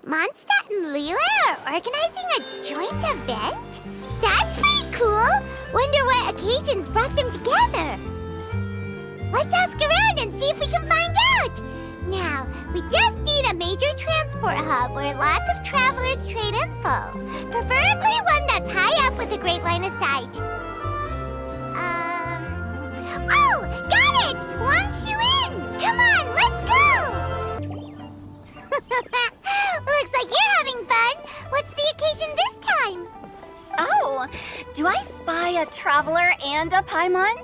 Mondstadt and Lila are organizing a joint event? That's pretty cool! Wonder what occasions brought them together. Let's ask around and see if we can find out! Now, we just need a major transport hub where lots of travelers trade info. Preferably one that's high up with a great line of sight. Oh! Got it! Wants you in! Come on, let's go! Looks like you're having fun. What's the occasion this time? Oh, do I spy a traveler and a Paimon?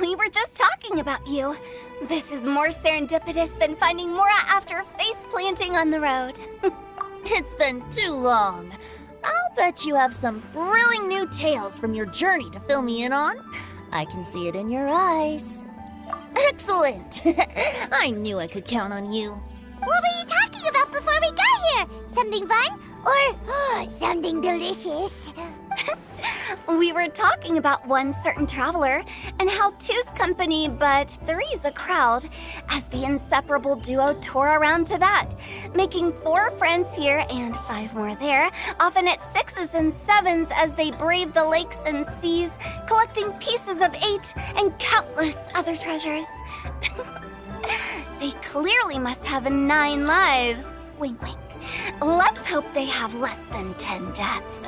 We were just talking about you. This is more serendipitous than finding Mora after face planting on the road. It's been too long. I'll bet you have some thrilling new tales from your journey to fill me in on. I can see it in your eyes. Excellent! I knew I could count on you. What were you talking about before we got here? Something fun? Or something delicious? We were talking about one certain traveler and how two's company but three's a crowd as the inseparable duo tore around Tibet, making 4 friends here and 5 more there, often at 6s and 7s as they brave the lakes and seas, collecting pieces of 8 and countless other treasures. They clearly must have 9 lives. Wink, wink. Let's hope they have less than 10 deaths.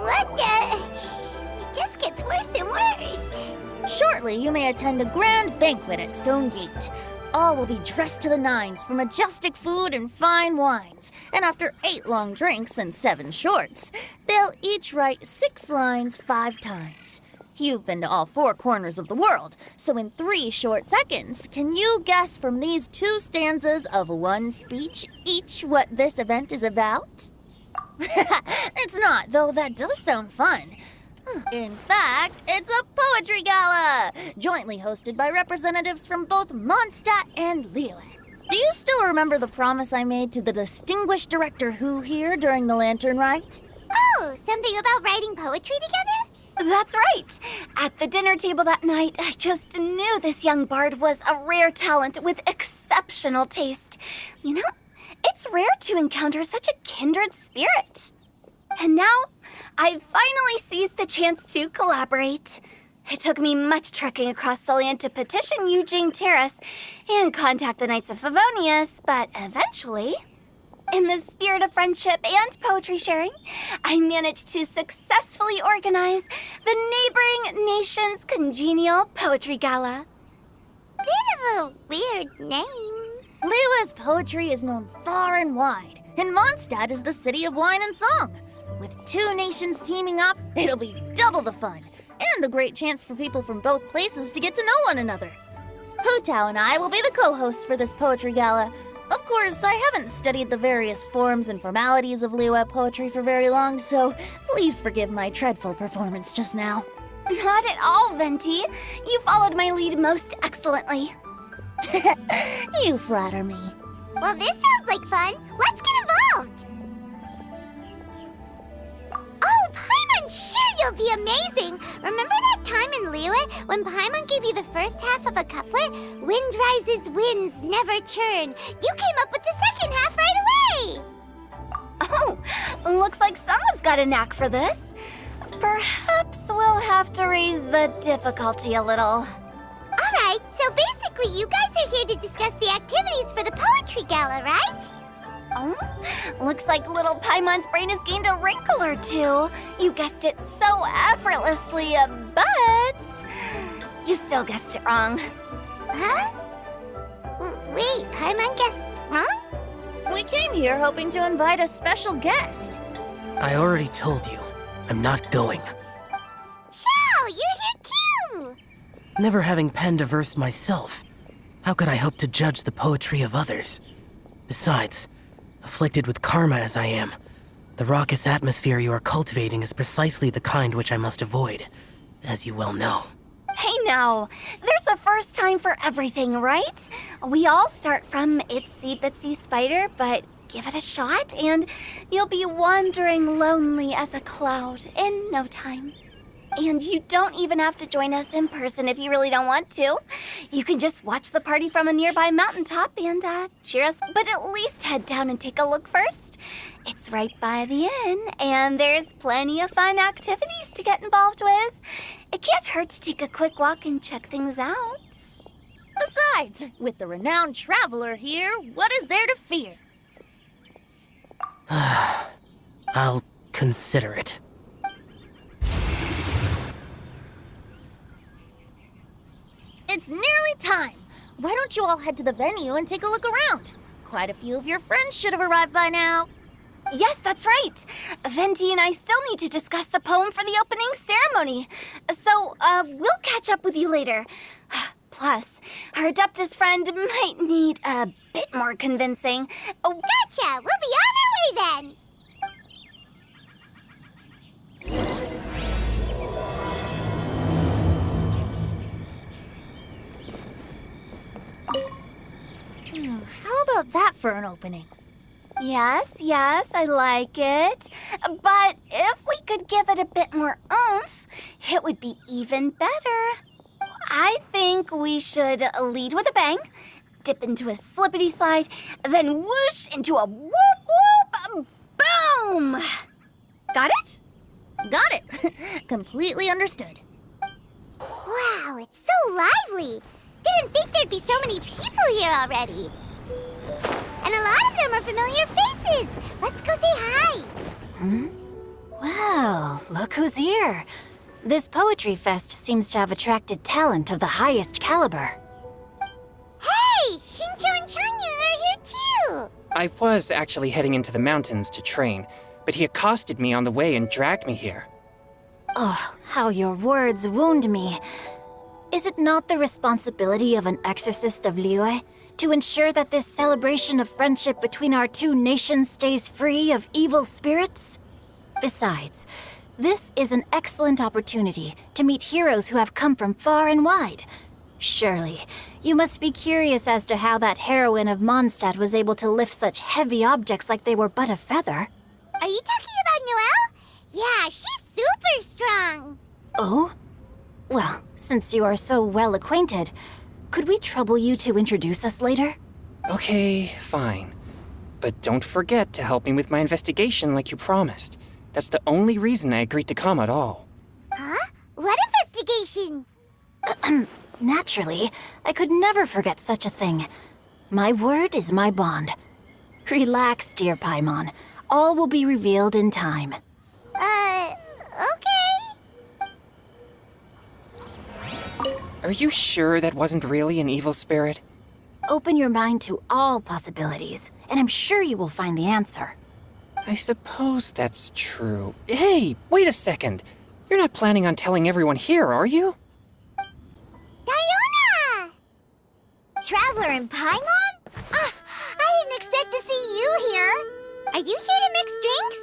What the? It just gets worse and worse. Shortly, you may attend a grand banquet at Stone Gate. All will be dressed to the nines for majestic food and fine wines. And after 8 long drinks and 7 shorts, they'll each write 6 lines 5 times. You've been to all 4 corners of the world, so in 3 short seconds, can you guess from these 2 stanzas of 1 speech each what this event is about? It's not, though that does sound fun. In fact, it's a poetry gala, jointly hosted by representatives from both Mondstadt and Liyue. Do you still remember the promise I made to the distinguished director Hu here during the lantern rite? Oh, something about writing poetry together? That's right. At the dinner table that night, I just knew this young bard was a rare talent with exceptional taste. You know, it's rare to encounter such a kindred spirit. And now, I've finally seized the chance to collaborate. It took me much trekking across the land to petition Eugene Terrace and contact the Knights of Favonius, but eventually, in the spirit of friendship and poetry sharing, I managed to successfully organize the neighboring nation's congenial poetry gala. Bit of a weird name. Liyue's poetry is known far and wide, and Mondstadt is the city of wine and song. With 2 nations teaming up, it'll be double the fun, and a great chance for people from both places to get to know one another. Hu Tao and I will be the co-hosts for this poetry gala. Of course, I haven't studied the various forms and formalities of Liyue poetry for very long, so please forgive my dreadful performance just now. Not at all, Venti. You followed my lead most excellently. You flatter me. Well, this sounds like fun. Let's get involved. Oh, Paimon, sure you'll be amazing. Remember that time in Liyue when Paimon gave you the first half of a couplet? Wind rises, winds never churn. You came up with the second half right away. Oh, looks like someone's got a knack for this. Perhaps we'll have to raise the difficulty a little. All right, so basically you guys are here to discuss the activities for the poetry gala, right? Oh, looks like little Paimon's brain has gained a wrinkle or 2. You guessed it so effortlessly, but you still guessed it wrong. Huh? Wait, Paimon guessed wrong? We came here hoping to invite a special guest. I already told you, I'm not going. Xiao, you're here too! Never having penned a verse myself, how could I hope to judge the poetry of others? Besides, afflicted with karma as I am, the raucous atmosphere you are cultivating is precisely the kind which I must avoid, as you well know. Hey now, there's a first time for everything, right? We all start from itsy bitsy spider, but give it a shot and you'll be wandering lonely as a cloud in no time. And you don't even have to join us in person if you really don't want to. You can just watch the party from a nearby mountaintop and cheer us, but at least head down and take a look first. It's right by the inn, and there's plenty of fun activities to get involved with. It can't hurt to take a quick walk and check things out. Besides, with the renowned traveler here, what is there to fear? I'll consider it. It's nearly time. Why don't you all head to the venue and take a look around? Quite a few of your friends should have arrived by now. Yes, that's right. Venti and I still need to discuss the poem for the opening ceremony. So, we'll catch up with you later. Plus, our Adeptus friend might need a bit more convincing. Oh, Gotcha! We'll be on our way then! How about that for an opening? yes, I like it. But if we could give it a bit more oomph, it would be even better. I think we should lead with a bang, dip into a slippity slide, then whoosh into a whoop whoop boom! Got it? Got it. Completely understood. Wow, it's so lively! Didn't think there'd be so many people here already. And a lot of them are familiar faces. Let's go say hi. Well, look who's here. This poetry fest seems to have attracted talent of the highest caliber. Hey, Shincho and Changyun are here too. I was actually heading into the mountains to train, but he accosted me on the way and dragged me here. Oh, how your words wound me. Is it not the responsibility of an exorcist of Liyue to ensure that this celebration of friendship between our two nations stays free of evil spirits? Besides, this is an excellent opportunity to meet heroes who have come from far and wide. Surely, you must be curious as to how that heroine of Mondstadt was able to lift such heavy objects like they were but a feather. Are you talking about Noelle? Yeah, she's super strong. Oh? Well, since you are so well acquainted, could we trouble you to introduce us later? Okay, fine. But don't forget to help me with my investigation like you promised. That's the only reason I agreed to come at all. Huh? What investigation? Naturally, I could never forget such a thing. My word is my bond. Relax, dear Paimon. All will be revealed in time. Okay. Are you sure that wasn't really an evil spirit? Open your mind to all possibilities, and I'm sure you will find the answer. I suppose that's true. Hey, wait a second. You're not planning on telling everyone here, are you? Diona! Traveler in Paimon? I didn't expect to see you here. Are you here to mix drinks?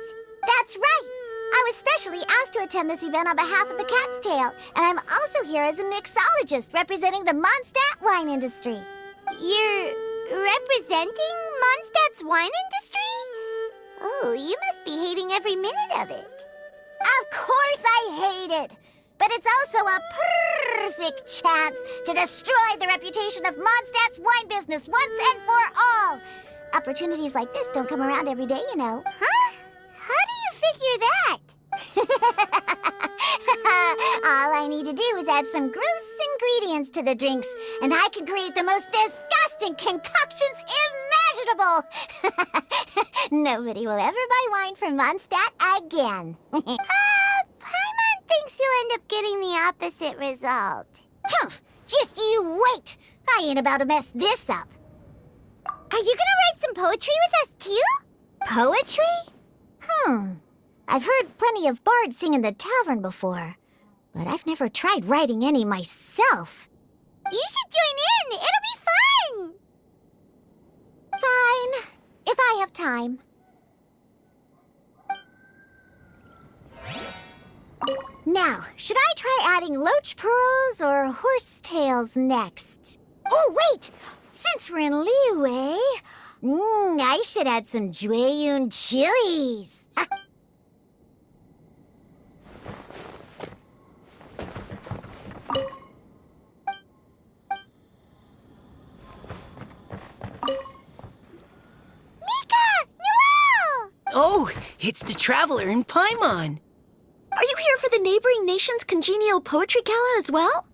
That's right. I was specially asked to attend this event on behalf of the Cat's Tail, and I'm also here as a mixologist representing the Mondstadt wine industry. You're representing Mondstadt's wine industry? Oh, you must be hating every minute of it. Of course I hate it, but it's also a perfect chance to destroy the reputation of Mondstadt's wine business once and for all. Opportunities like this don't come around every day, you know. Huh? How do you figure that? All I need to do is add some gross ingredients to the drinks, and I can create the most disgusting concoctions imaginable. Nobody will ever buy wine from Mondstadt again. Paimon thinks you'll end up getting the opposite result. Just you wait. I ain't about to mess this up. Are you gonna write some poetry with us too? Poetry? I've heard plenty of bards sing in the tavern before, but I've never tried writing any myself. You should join in. It'll be fun. Fine, if I have time. Now, should I try adding loach pearls or horsetails next? Oh, wait! Since we're in Liyue, I should add some Jueyun chilies. Oh, it's the Traveler in Paimon. Are you here for the neighboring nation's congenial poetry gala as well?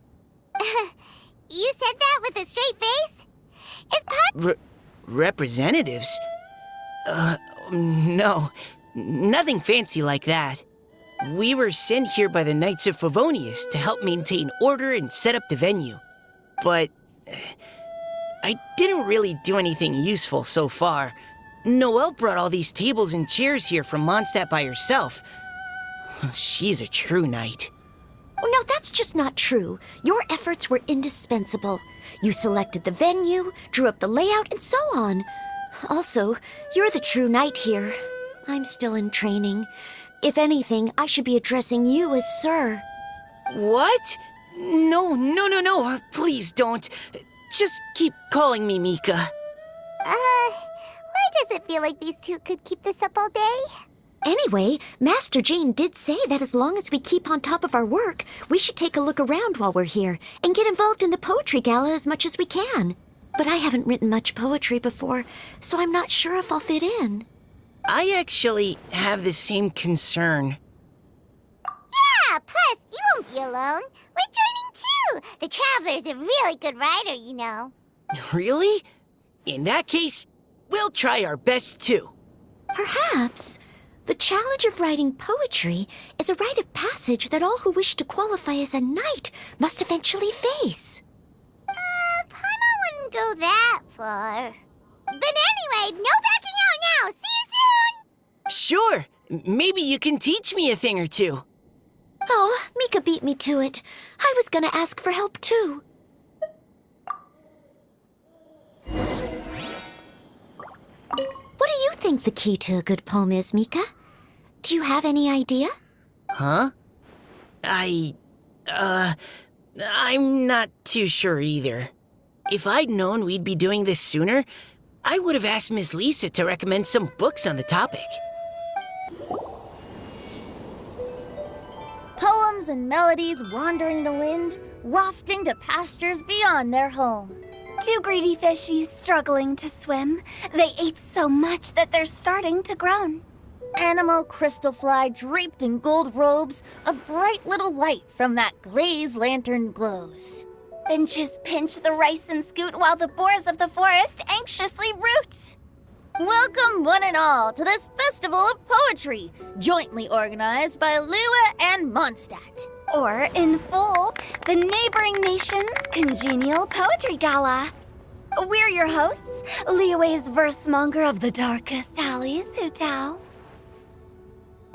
You said that with a straight face? Is Pop... Representatives? No. Nothing fancy like that. We were sent here by the Knights of Favonius to help maintain order and set up the venue. But I didn't really do anything useful so far. Noelle brought all these tables and chairs here from Mondstadt by herself. She's a true knight. Oh, no, that's just not true. Your efforts were indispensable. You selected the venue, drew up the layout, and so on. Also, you're the true knight here. I'm still in training. If anything, I should be addressing you as sir. What? No. Please don't. Just keep calling me Mika. Why does it feel like these two could keep this up all day? Anyway, Master Jane did say that as long as we keep on top of our work, we should take a look around while we're here and get involved in the poetry gala as much as we can. But I haven't written much poetry before, so I'm not sure if I'll fit in. I actually have the same concern. Yeah, plus, you won't be alone. We're joining too. The Traveler's a really good writer, you know. Really? In that case, we'll try our best too. Perhaps. The challenge of writing poetry is a rite of passage that all who wish to qualify as a knight must eventually face. Paimon wouldn't go that far. But anyway, no backing out now. See you soon! Sure. Maybe you can teach me a thing or two. Oh, Mika beat me to it. I was gonna ask for help too. What do you think the key to a good poem is, Mika? Do you have any idea? Huh? I'm not too sure either. If I'd known we'd be doing this sooner, I would have asked Miss Lisa to recommend some books on the topic. Poems and melodies wandering the wind, wafting to pastures beyond their home. Two greedy fishies struggling to swim. They ate so much that they're starting to groan. Animal crystal fly draped in gold robes, a bright little light from that glazed lantern glows. Finches pinch the rice and scoot while the boars of the forest anxiously root. Welcome one and all to this festival of poetry, jointly organized by Lua and Mondstadt. Or, in full, the neighboring nation's congenial poetry gala. We're your hosts, Liyue's versemonger of the darkest alleys, Hutao.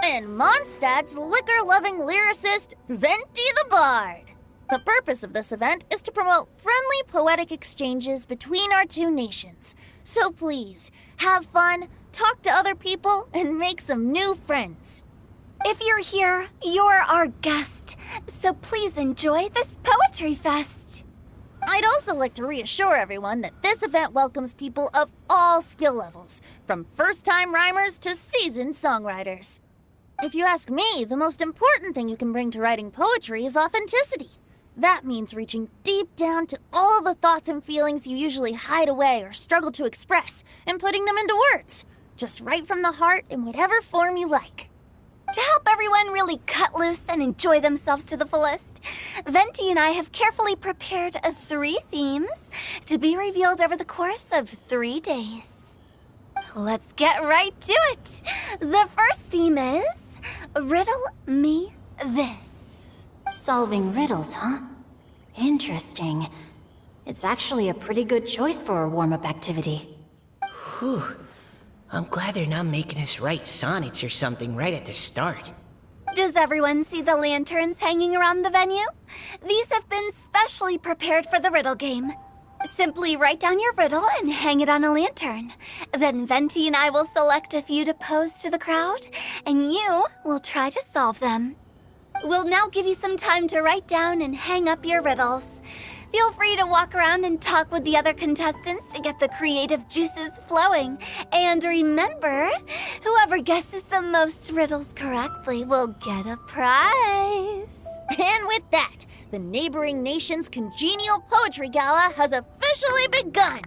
And Mondstadt's liquor-loving lyricist, Venti the Bard. The purpose of this event is to promote friendly poetic exchanges between our two nations. So please, have fun, talk to other people, and make some new friends. If you're here, you're our guest, so please enjoy this poetry fest. I'd also like to reassure everyone that this event welcomes people of all skill levels, from first-time rhymers to seasoned songwriters. If you ask me, the most important thing you can bring to writing poetry is authenticity. That means reaching deep down to all the thoughts and feelings you usually hide away or struggle to express, and putting them into words. Just right from the heart in whatever form you like. To help everyone really cut loose and enjoy themselves to the fullest, Venti and I have carefully prepared 3 themes to be revealed over the course of 3 days. Let's get right to it. The first theme is Riddle Me This. Solving riddles, huh? Interesting. It's actually a pretty good choice for a warm-up activity. Whew. I'm glad they're not making us write sonnets or something right at the start. Does everyone see the lanterns hanging around the venue? These have been specially prepared for the riddle game. Simply write down your riddle and hang it on a lantern. Then Venti and I will select a few to pose to the crowd, and you will try to solve them. We'll now give you some time to write down and hang up your riddles. Feel free to walk around and talk with the other contestants to get the creative juices flowing. And remember, whoever guesses the most riddles correctly will get a prize. And with that, the neighboring nation's congenial poetry gala has officially begun.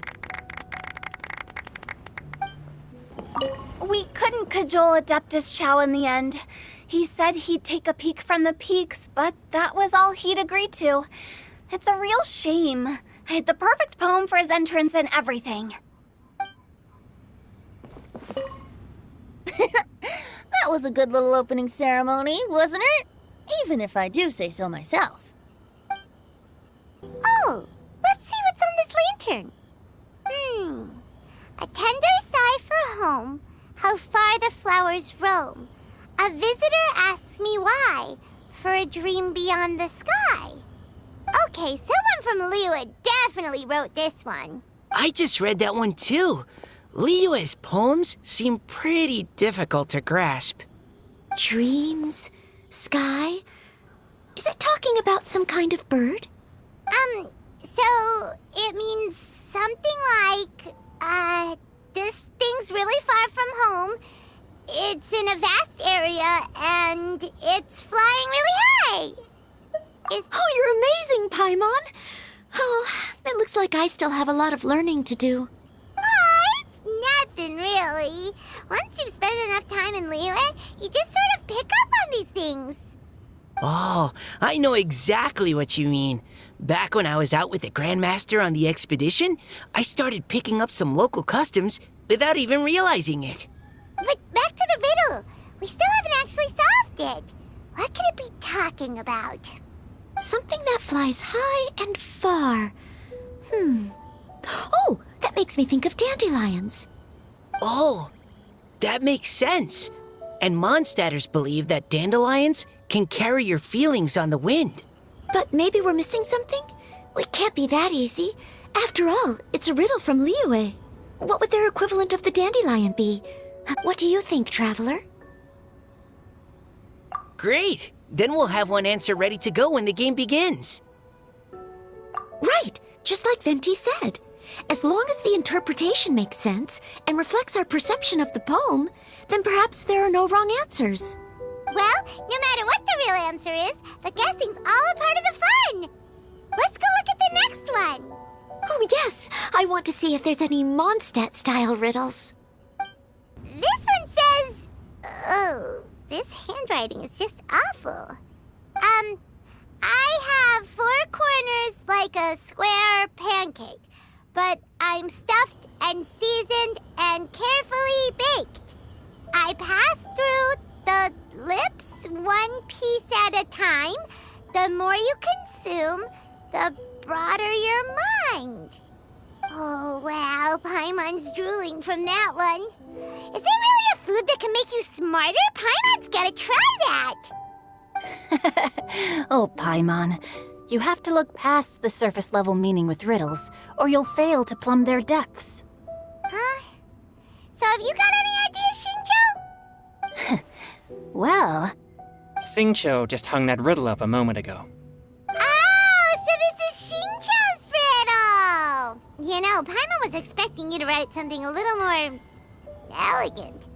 We We couldn't cajole Adeptus Chow in the end. He said he'd take a peek from the peaks, but that was all he'd agreed to. It's a real shame. I had the perfect poem for his entrance and everything. That was a good little opening ceremony, wasn't it? Even if I do say so myself. Oh, let's see what's on this lantern. A tender sigh for home, how far the flowers roam. A visitor asks me why, for a dream beyond the sky. Okay, someone from Liyue definitely wrote this one. I just read that one too. Liyue's poems seem pretty difficult to grasp. Dreams? Sky? Is it talking about some kind of bird? So it means something like, this thing's really far from home. It's in a vast area, and it's flying really high. Oh, you're amazing, Paimon! Oh, it looks like I still have a lot of learning to do. It's nothing, really. Once you've spent enough time in Liyue, you just sort of pick up on these things. Oh, I know exactly what you mean. Back when I was out with the Grandmaster on the expedition, I started picking up some local customs without even realizing it. But back to the riddle. We still haven't actually solved it. What could it be talking about? Something that flies high and far. Oh, that makes me think of dandelions. Oh, that makes sense. And Mondstadters believe that dandelions can carry your feelings on the wind. But maybe we're missing something? It can't be that easy. After all, it's a riddle from Liyue. What would their equivalent of the dandelion be? What do you think, Traveler? Great! Then we'll have one answer ready to go when the game begins. Right, just like Venti said. As long as the interpretation makes sense and reflects our perception of the poem, then perhaps there are no wrong answers. Well, no matter what the real answer is, the guessing's all a part of the fun. Let's go look at the next one. Oh yes, I want to see if there's any Mondstadt-style riddles. This one says... Oh, this handwriting is just awful. I have 4 corners like a square pancake, but I'm stuffed and seasoned and carefully baked. I pass through the lips 1 piece at a time. The more you consume, the broader your mind. Oh, wow, Paimon's drooling from that one. Is there really a food that can make you smarter? Paimon's gotta try that. Oh, Paimon, you have to look past the surface-level meaning with riddles, or you'll fail to plumb their depths. Huh? So have you got any ideas, Shinjo? Well, Xingqiu just hung that riddle up a moment ago. Oh, so this is Shinjo's riddle! You know, Paimon was expecting you to write something a little more... elegant.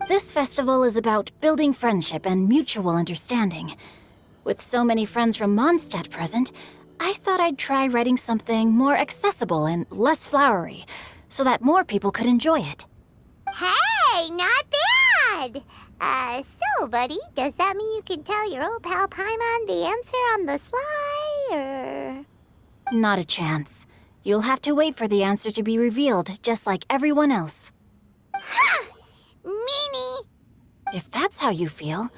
this festival is about building friendship and mutual understanding. With so many friends from Mondstadt present, I thought I'd try writing something more accessible and less flowery, so that more people could enjoy it. Hey, not bad! So, buddy, does that mean you can tell your old pal Paimon the answer on the sly, or...? Not a chance. You'll have to wait for the answer to be revealed, just like everyone else. Ha! Meanie! If that's how you feel,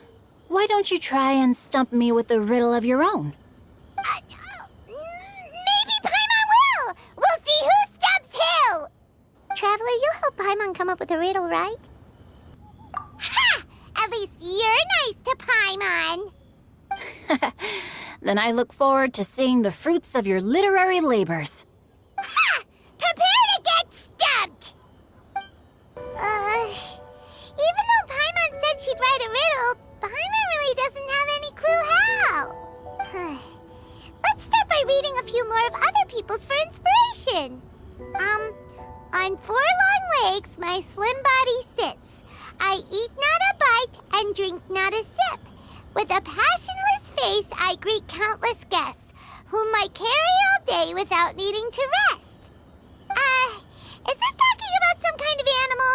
why don't you try and stump me with a riddle of your own? Maybe Paimon will! We'll see who stumps who! Traveler, you'll help Paimon come up with a riddle, right? Ha! At least you're nice to Paimon! Then I look forward to seeing the fruits of your literary labors. Ha! Prepare to get stumped! Even though Paimon said she'd write a riddle, Paimon really doesn't have any clue how. Let's start by reading a few more of other people's for inspiration. On 4 long legs, my slim body sits. I eat not a bite and drink not a sip. With a passionless face, I greet countless guests, whom I carry all day without needing to rest. Is this talking about some kind of animal?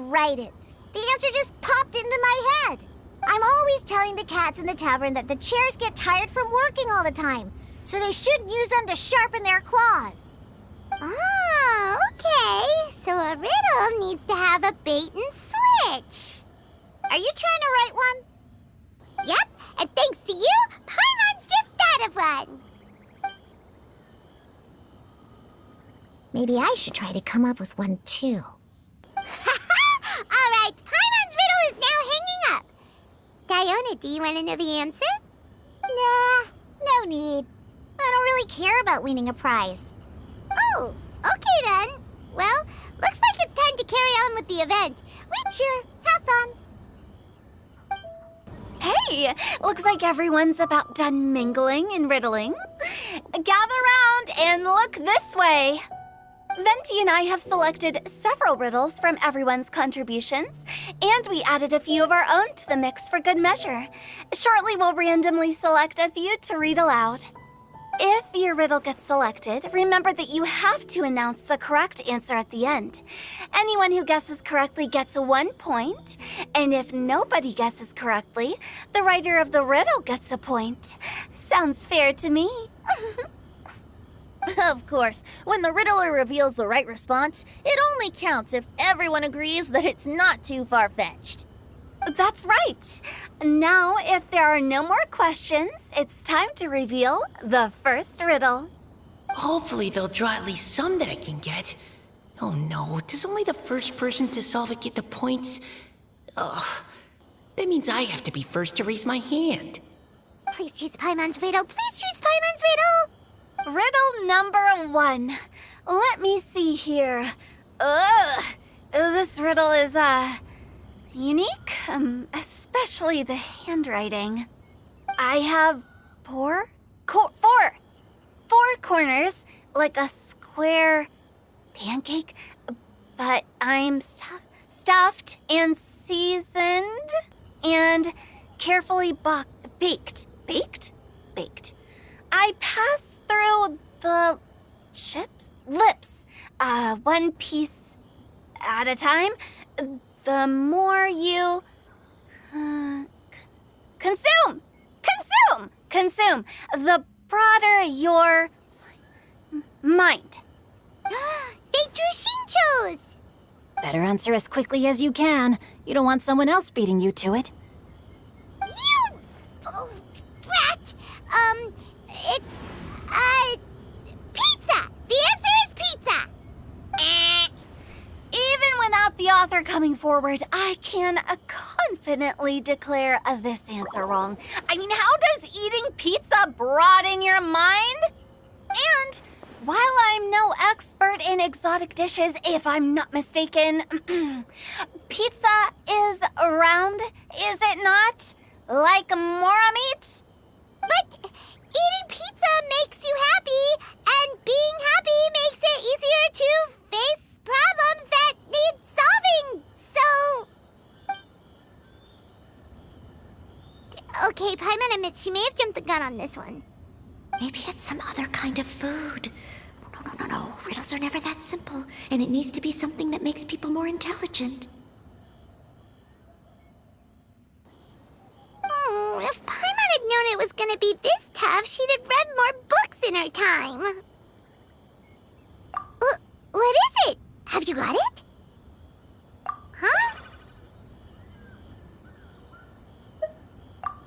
write it. The answer just popped into my head. I'm always telling the cats in the tavern that the chairs get tired from working all the time, so they shouldn't use them to sharpen their claws. Oh, okay. So a riddle needs to have a bait and switch. Are you trying to write one? Yep, and thanks to you, Paimon's just thought of one. Maybe I should try to come up with one too. All right, Paimon's riddle is now hanging up. Diona, do you want to know the answer? Nah, no need. I don't really care about winning a prize. Oh, okay then. Well, looks like it's time to carry on with the event. Sure, have fun. Hey, looks like everyone's about done mingling and riddling. Gather round and look this way. Venti and I have selected several riddles from everyone's contributions, and we added a few of our own to the mix for good measure. Shortly, we'll randomly select a few to read aloud. If your riddle gets selected, remember that you have to announce the correct answer at the end. Anyone who guesses correctly gets 1 point, and if nobody guesses correctly, the writer of the riddle gets a point. Sounds fair to me. Of course, when the riddler reveals the right response, it only counts if everyone agrees that it's not too far-fetched. That's right. Now, if there are no more questions, it's time to reveal the first riddle. Hopefully they'll draw at least some that I can get. Oh no, does only the first person to solve it get the points? Ugh, that means I have to be first to raise my hand. Please choose Paimon's riddle. Please choose Paimon's riddle. Riddle number 1. Let me see here. Ugh, this riddle is, unique, especially the handwriting. I have four corners, like a square pancake, but I'm stuffed and seasoned and carefully baked. I pass through the lips, one piece at a time. The more you consume, the broader your mind. They drew Shinchos. Better answer as quickly as you can. You don't want someone else beating you to it. You brat. It's pizza. The answer is pizza. Even without the author coming forward, I can confidently declare this answer wrong. I mean, how does eating pizza broaden your mind? And while I'm no expert in exotic dishes, if I'm not mistaken, pizza is round, is it not? Like mora meat? But eating pizza makes you happy, and being happy makes it easier to face problems that need solving, so... Okay, Paimon admits she may have jumped the gun on this one. Maybe it's some other kind of food. No. Riddles are never that simple, and it needs to be something that makes people more intelligent. If Paimon had known it was gonna be this tough, she'd have read more books in her time. What is it? Have you got it? Huh?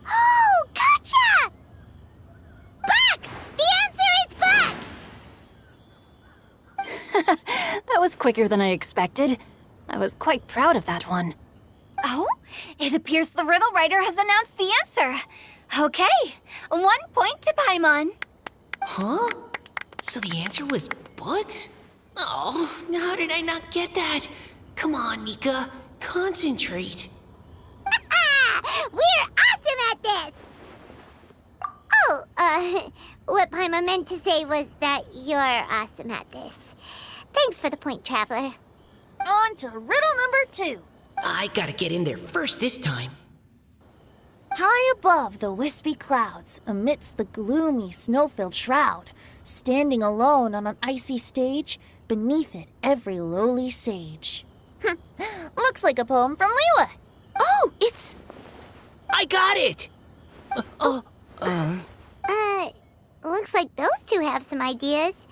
Oh, gotcha! Bucks! The answer is bucks! That was quicker than I expected. I was quite proud of that one. Oh, it appears the riddle writer has announced the answer. Okay, 1 point to Paimon. Huh? So the answer was bugs? Oh, how did I not get that? Come on, Nika, concentrate. We're awesome at this! Oh, what Paimon meant to say was that you're awesome at this. Thanks for the point, Traveler. On to riddle number 2. I gotta get in there first this time. High above the wispy clouds, amidst the gloomy snow-filled shroud, standing alone on an icy stage, beneath it every lowly sage. Looks like a poem from Liyue. Oh, it's... I got it! Looks like those two have some ideas.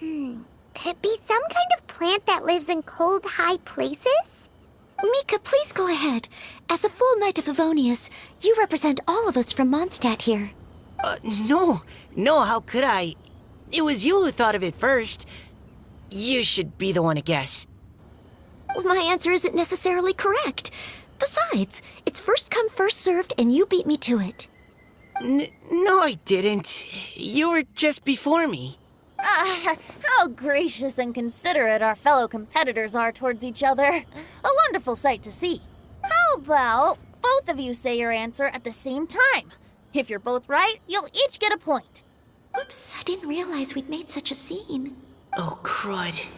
Could it be some kind of plant that lives in cold, high places? Mika, please go ahead. As a full Knight of Favonius, you represent all of us from Mondstadt here. No, how could I? It was you who thought of it first. You should be the one to guess. Well, my answer isn't necessarily correct. Besides, it's first come, first served, and you beat me to it. No, I didn't. You were just before me. How gracious and considerate our fellow competitors are towards each other. A wonderful sight to see. How about both of you say your answer at the same time? If you're both right, you'll each get a point. Oops, I didn't realize we'd made such a scene. Oh, crud.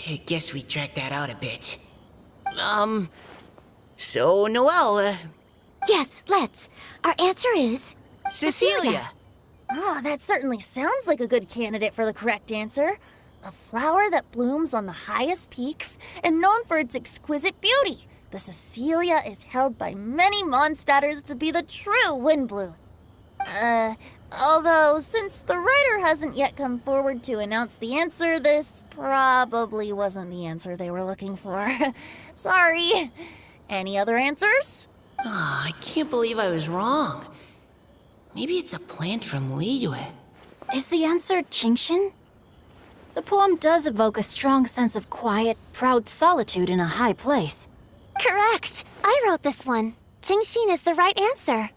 I guess we dragged that out a bit. So, Noelle, Yes, let's. Our answer is... Cecilia. Oh, that certainly sounds like a good candidate for the correct answer. A flower that blooms on the highest peaks and known for its exquisite beauty. The Cecilia is held by many Mondstadters to be the true Windbloom. Although, since the writer hasn't yet come forward to announce the answer, this probably wasn't the answer they were looking for. Sorry. Any other answers? Oh, I can't believe I was wrong. Maybe it's a plant from Liyue. Is the answer Qingshin? The poem does evoke a strong sense of quiet, proud solitude in a high place. Correct. I wrote this one. Qingshin is the right answer.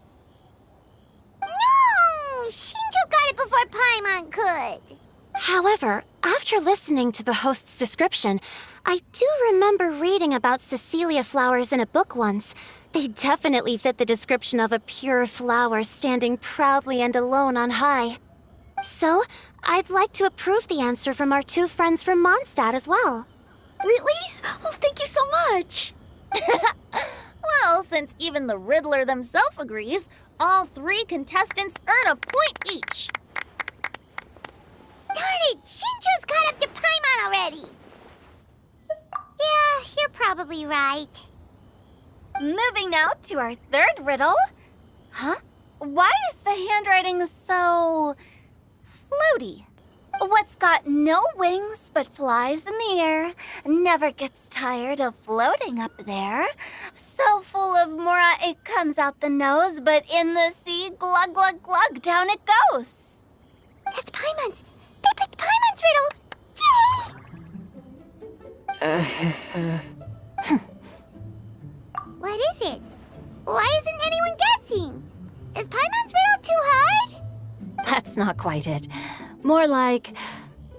No! Shinjo got it before Paimon could. However, after listening to the host's description, I do remember reading about Cecilia flowers in a book once. They definitely fit the description of a pure flower standing proudly and alone on high. So, I'd like to approve the answer from our two friends from Mondstadt as well. Really? Oh, thank you so much. Well, since even the Riddler themselves agrees, all three contestants earn a point each. Darn it! Shinjo's caught up to Paimon already! Yeah, you're probably right. Moving now to our third riddle. Huh? Why is the handwriting so... floaty? What's got no wings but flies in the air, never gets tired of floating up there. So full of mora it comes out the nose, but in the sea, glug glug glug, down it goes. That's Paimon's! They picked Paimon's riddle! Yay! What is it? Why isn't anyone guessing? Is Paimon's riddle too hard? That's not quite it. More like,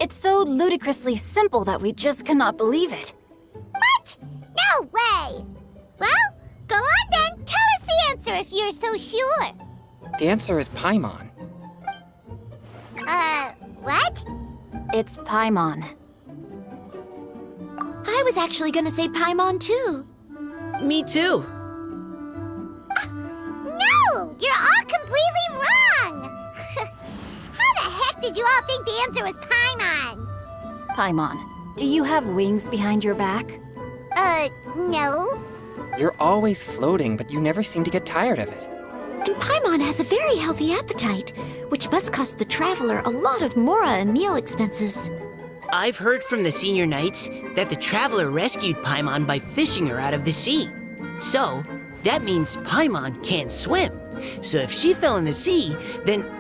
it's so ludicrously simple that we just cannot believe it. What? No way! Well, go on then. Tell us the answer if you're so sure. The answer is Paimon. What? It's Paimon. I was actually gonna say Paimon too. Me too. No! You're all completely wrong! How the heck did you all think the answer was Paimon? Paimon, do you have wings behind your back? No. You're always floating, but you never seem to get tired of it. And Paimon has a very healthy appetite, which must cost the traveler a lot of mora and meal expenses. I've heard from the senior knights that the traveler rescued Paimon by fishing her out of the sea. So, that means Paimon can't swim. So if she fell in the sea, then...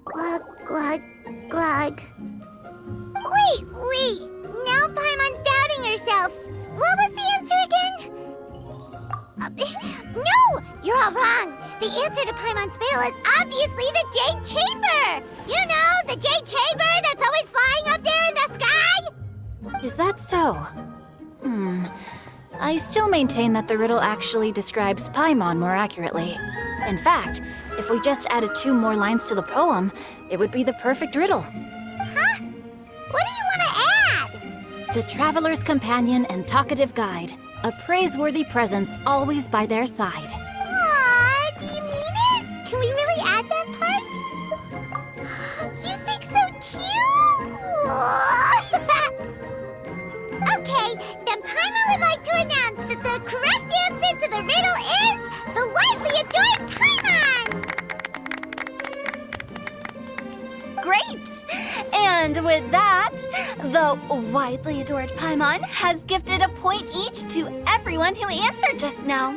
Glug, glug, glug. Wait. Now Paimon's doubting herself. What was the answer again? No! You're all wrong. The answer to Paimon's riddle is obviously the Jade Chamber! You know, the Jade Chamber that's always flying up there in the sky? Is that so? I still maintain that the riddle actually describes Paimon more accurately. In fact, if we just added 2 more lines to the poem, it would be the perfect riddle. Huh? What do you want to add? The traveler's companion and talkative guide, a praiseworthy presence always by their side. Aw, do you mean it? Can we really add that part? You think so cute? The widely adored Paimon has gifted a point each to everyone who answered just now.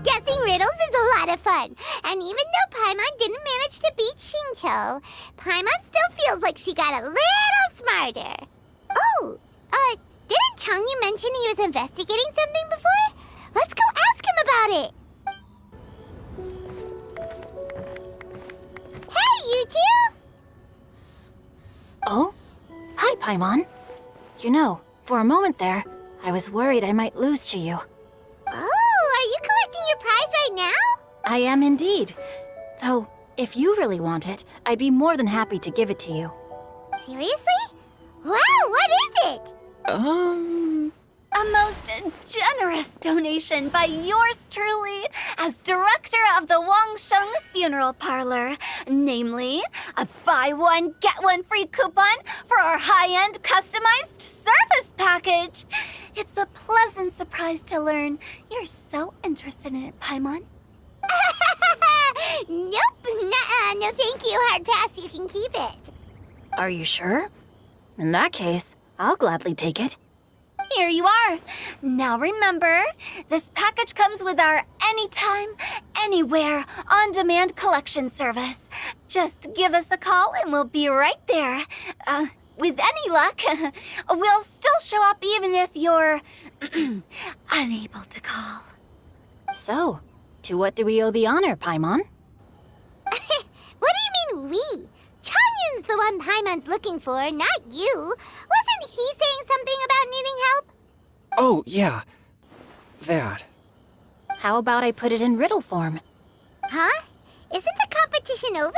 Guessing riddles is a lot of fun. And even though Paimon didn't manage to beat Shinto, Paimon still feels like she got a little smarter. Oh, didn't Changyu mention he was investigating something before? Let's go ask him about it. Hey, you two! Oh? Hi, Paimon. You know, for a moment there, I was worried I might lose to you. Oh, are you collecting your prize right now? I am indeed. Though, if you really want it, I'd be more than happy to give it to you. Seriously? Wow, what is it? A most generous donation by yours truly as director of the Wangsheng Funeral Parlor. Namely, a buy one, get one free coupon for our high-end customized service package. It's a pleasant surprise to learn you're so interested in it, Paimon. Nope, nuh-uh, no thank you, hard pass, you can keep it. Are you sure? In that case, I'll gladly take it. Here you are. Now remember, this package comes with our anytime, anywhere, on-demand collection service. Just give us a call and we'll be right there. With any luck, we'll still show up even if you're unable to call. So, to what do we owe the honor, Paimon? What do you mean we? Changyun's the one Paimon's looking for, not you. Wasn't he saying something about needing help? Oh, yeah. That. How about I put it in riddle form? Huh? Isn't the competition over?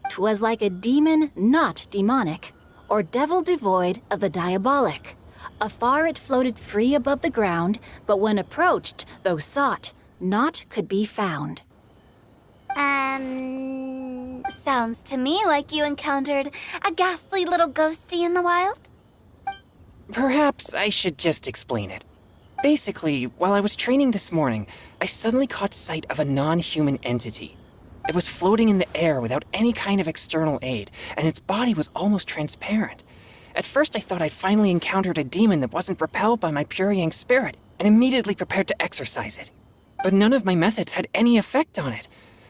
'Twas like a demon not demonic, or devil devoid of the diabolic. Afar it floated free above the ground, but when approached, though sought, naught could be found. Sounds to me like you encountered a ghastly little ghosty in the wild. Perhaps I should just explain it. Basically, while I was training this morning, I suddenly caught sight of a non-human entity. It was floating in the air without any kind of external aid, and its body was almost transparent. At first I thought I'd finally encountered a demon that wasn't repelled by my pure yang spirit, and immediately prepared to exorcise it. But none of my methods had any effect on it.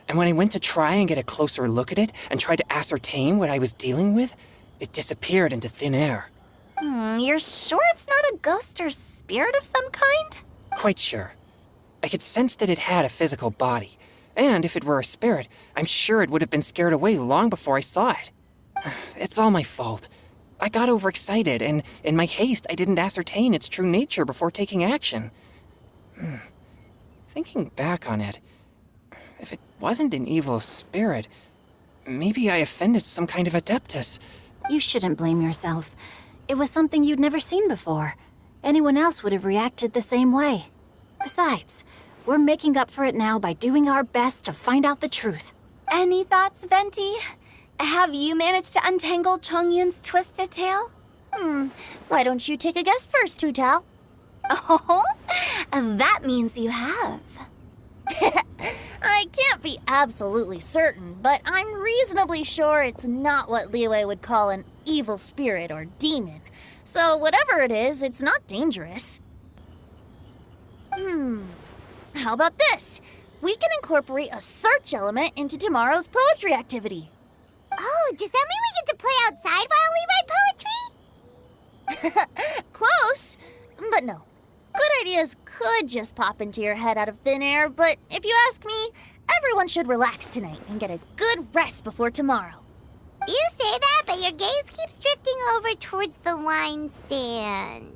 And when I went to try and get a closer look at it and tried to ascertain what I was dealing with, it disappeared into thin air. You're sure it's not a ghost or spirit of some kind? Quite sure. I could sense that it had a physical body, and if it were a spirit, I'm sure it would have been scared away long before I saw it. It's all my fault. I got overexcited, and in my haste, I didn't ascertain its true nature before taking action. Thinking back on it, if it wasn't an evil spirit, maybe I offended some kind of adeptus. You shouldn't blame yourself. It was something you'd never seen before. Anyone else would have reacted the same way. Besides, we're making up for it now by doing our best to find out the truth. Any thoughts, Venti? Have you managed to untangle Chongyun's twisted tail? Why don't you take a guess first, Tutal? Oh, that means you have. I can't be absolutely certain, but I'm reasonably sure it's not what Liyue would call an evil spirit or demon. So whatever it is, it's not dangerous. How about this? We can incorporate a search element into tomorrow's poetry activity. Oh, does that mean we get to play outside while we write poetry? Close, but no. Good ideas could just pop into your head out of thin air, but if you ask me, everyone should relax tonight and get a good rest before tomorrow. You say that, but your gaze keeps drifting over towards the wine stand.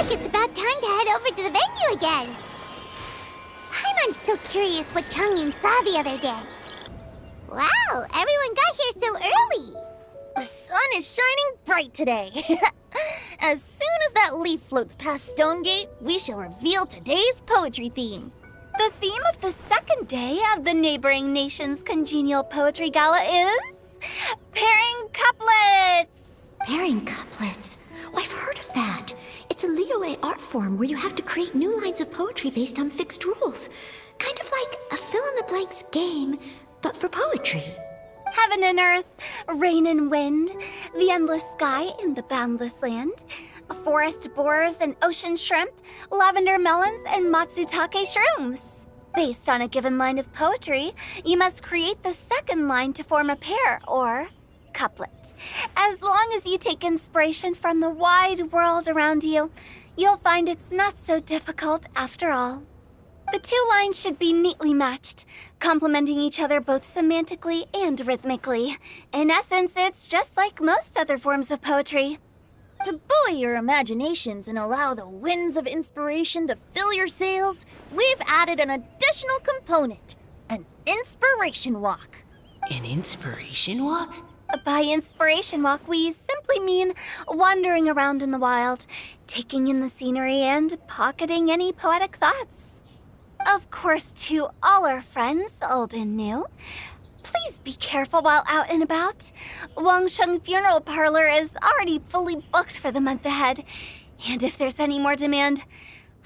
like it's about time to head over to the venue again. I'm still curious what Chongyun saw the other day. Wow, everyone got here so early. The sun is shining bright today. As soon as that leaf floats past Stonegate, we shall reveal today's poetry theme. The theme of the second day of the neighboring nation's congenial poetry gala is pairing couplets. Pairing couplets. Oh, I've heard of that. It's a Liyue art form where you have to create new lines of poetry based on fixed rules. Kind of like a fill-in-the-blanks game, but for poetry. Heaven and earth, rain and wind, the endless sky and the boundless land, forest boars and ocean shrimp, lavender melons and matsutake shrooms. Based on a given line of poetry, you must create the second line to form a pair, or couplet. As long as you take inspiration from the wide world around you, you'll find it's not so difficult after all. The two lines should be neatly matched, complementing each other both semantically and rhythmically. In essence, it's just like most other forms of poetry. To buoy your imaginations and allow the winds of inspiration to fill your sails, we've added an additional component, an inspiration walk. An inspiration walk? By inspiration walk, we simply mean wandering around in the wild, taking in the scenery and pocketing any poetic thoughts. Of course, to all our friends, old and new, please be careful while out and about. Wangsheng Funeral Parlor is already fully booked for the month ahead. And if there's any more demand,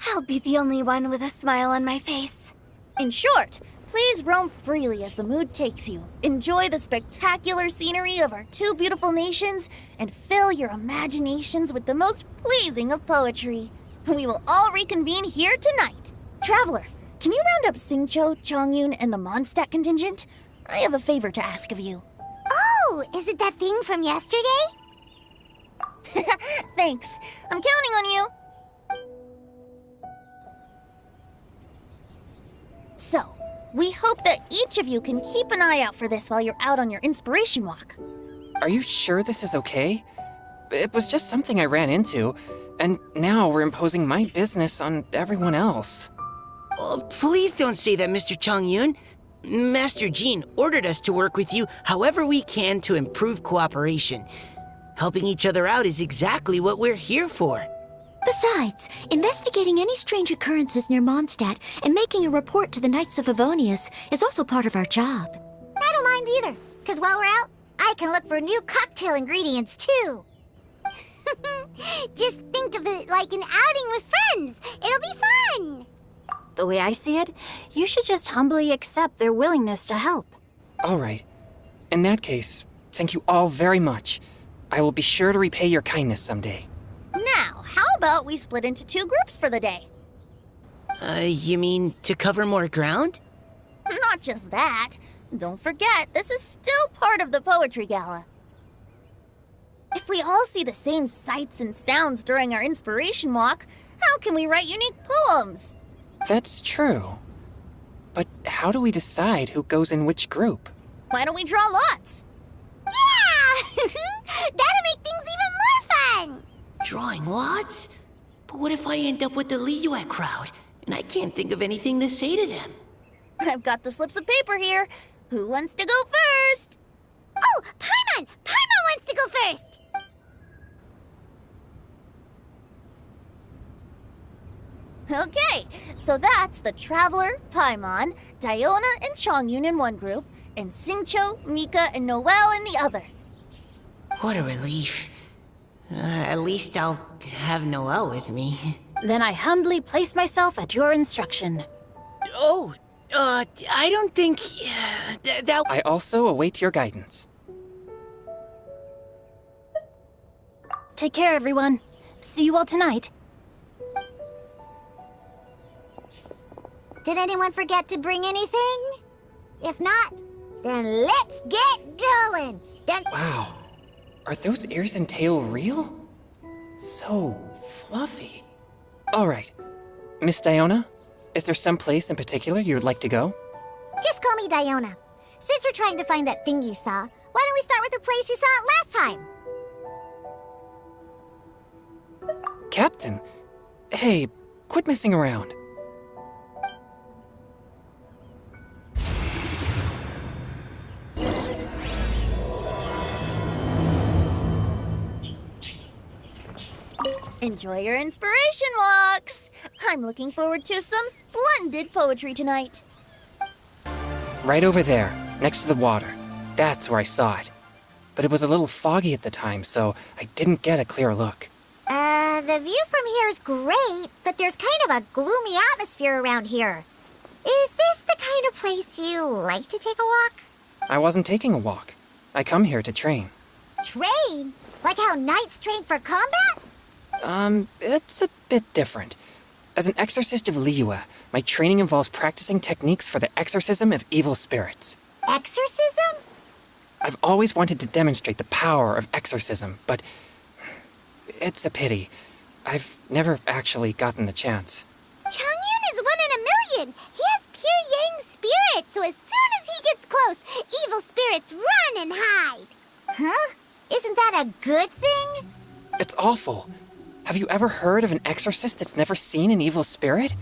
I'll be the only one with a smile on my face. In short, please roam freely as the mood takes you. Enjoy the spectacular scenery of our two beautiful nations and fill your imaginations with the most pleasing of poetry. We will all reconvene here tonight. Traveler, can you round up Xingqiu, Chongyun, and the Mondstadt contingent? I have a favor to ask of you. Oh, is it that thing from yesterday? Thanks. I'm counting on you. So, we hope that each of you can keep an eye out for this while you're out on your inspiration walk. Are you sure this is okay? It was just something I ran into, and now we're imposing my business on everyone else. Oh, please don't say that, Mr. Chongyun. Master Jean ordered us to work with you however we can to improve cooperation. Helping each other out is exactly what we're here for. Besides, investigating any strange occurrences near Mondstadt and making a report to the Knights of Favonius is also part of our job. I don't mind either, because while we're out, I can look for new cocktail ingredients too. Just think of it like an outing with friends. It'll be fun. The way I see it, you should just humbly accept their willingness to help. All right. In that case, thank you all very much. I will be sure to repay your kindness someday. Now, how about we split into two groups for the day? You mean to cover more ground? Not just that. Don't forget, this is still part of the Poetry Gala. If we all see the same sights and sounds during our inspiration walk, how can we write unique poems? That's true. But how do we decide who goes in which group? Why don't we draw lots? Yeah! That'll make things even more fun! Drawing lots? But what if I end up with the Liyue crowd, and I can't think of anything to say to them? I've got the slips of paper here. Who wants to go first? Oh, Paimon! Paimon wants to go first! Okay, so that's the Traveler, Paimon, Diona, and Chongyun in one group, and Xingqiu, Mika, and Noelle in the other. What a relief. At least I'll have Noelle with me. Then I humbly place myself at your instruction. Oh, I don't think... that... I also await your guidance. Take care, everyone. See you all tonight. Did anyone forget to bring anything? If not, then let's get going! Wow. Are those ears and tail real? So fluffy. All right. Miss Diona, is there some place in particular you would like to go? Just call me Diona. Since we're trying to find that thing you saw, why don't we start with the place you saw it last time? Captain, Hey, quit messing around. Enjoy your inspiration walks. I'm looking forward to some splendid poetry tonight. Right over there, next to the water. That's where I saw it. But it was a little foggy at the time, so I didn't get a clear look. The view from here is great, but there's kind of a gloomy atmosphere around here. Is this the kind of place you like to take a walk? I wasn't taking a walk. I come here to train. Train? Like how knights train for combat? It's a bit different. As an exorcist of Liyue, my training involves practicing techniques for the exorcism of evil spirits. Exorcism? I've always wanted to demonstrate the power of exorcism, but it's a pity. I've never actually gotten the chance. Changyun is 1 in a million. He has pure yang spirit, so as soon as he gets close, evil spirits run and hide. Huh? Isn't that a good thing? It's awful. Have you ever heard of an exorcist that's never seen an evil spirit?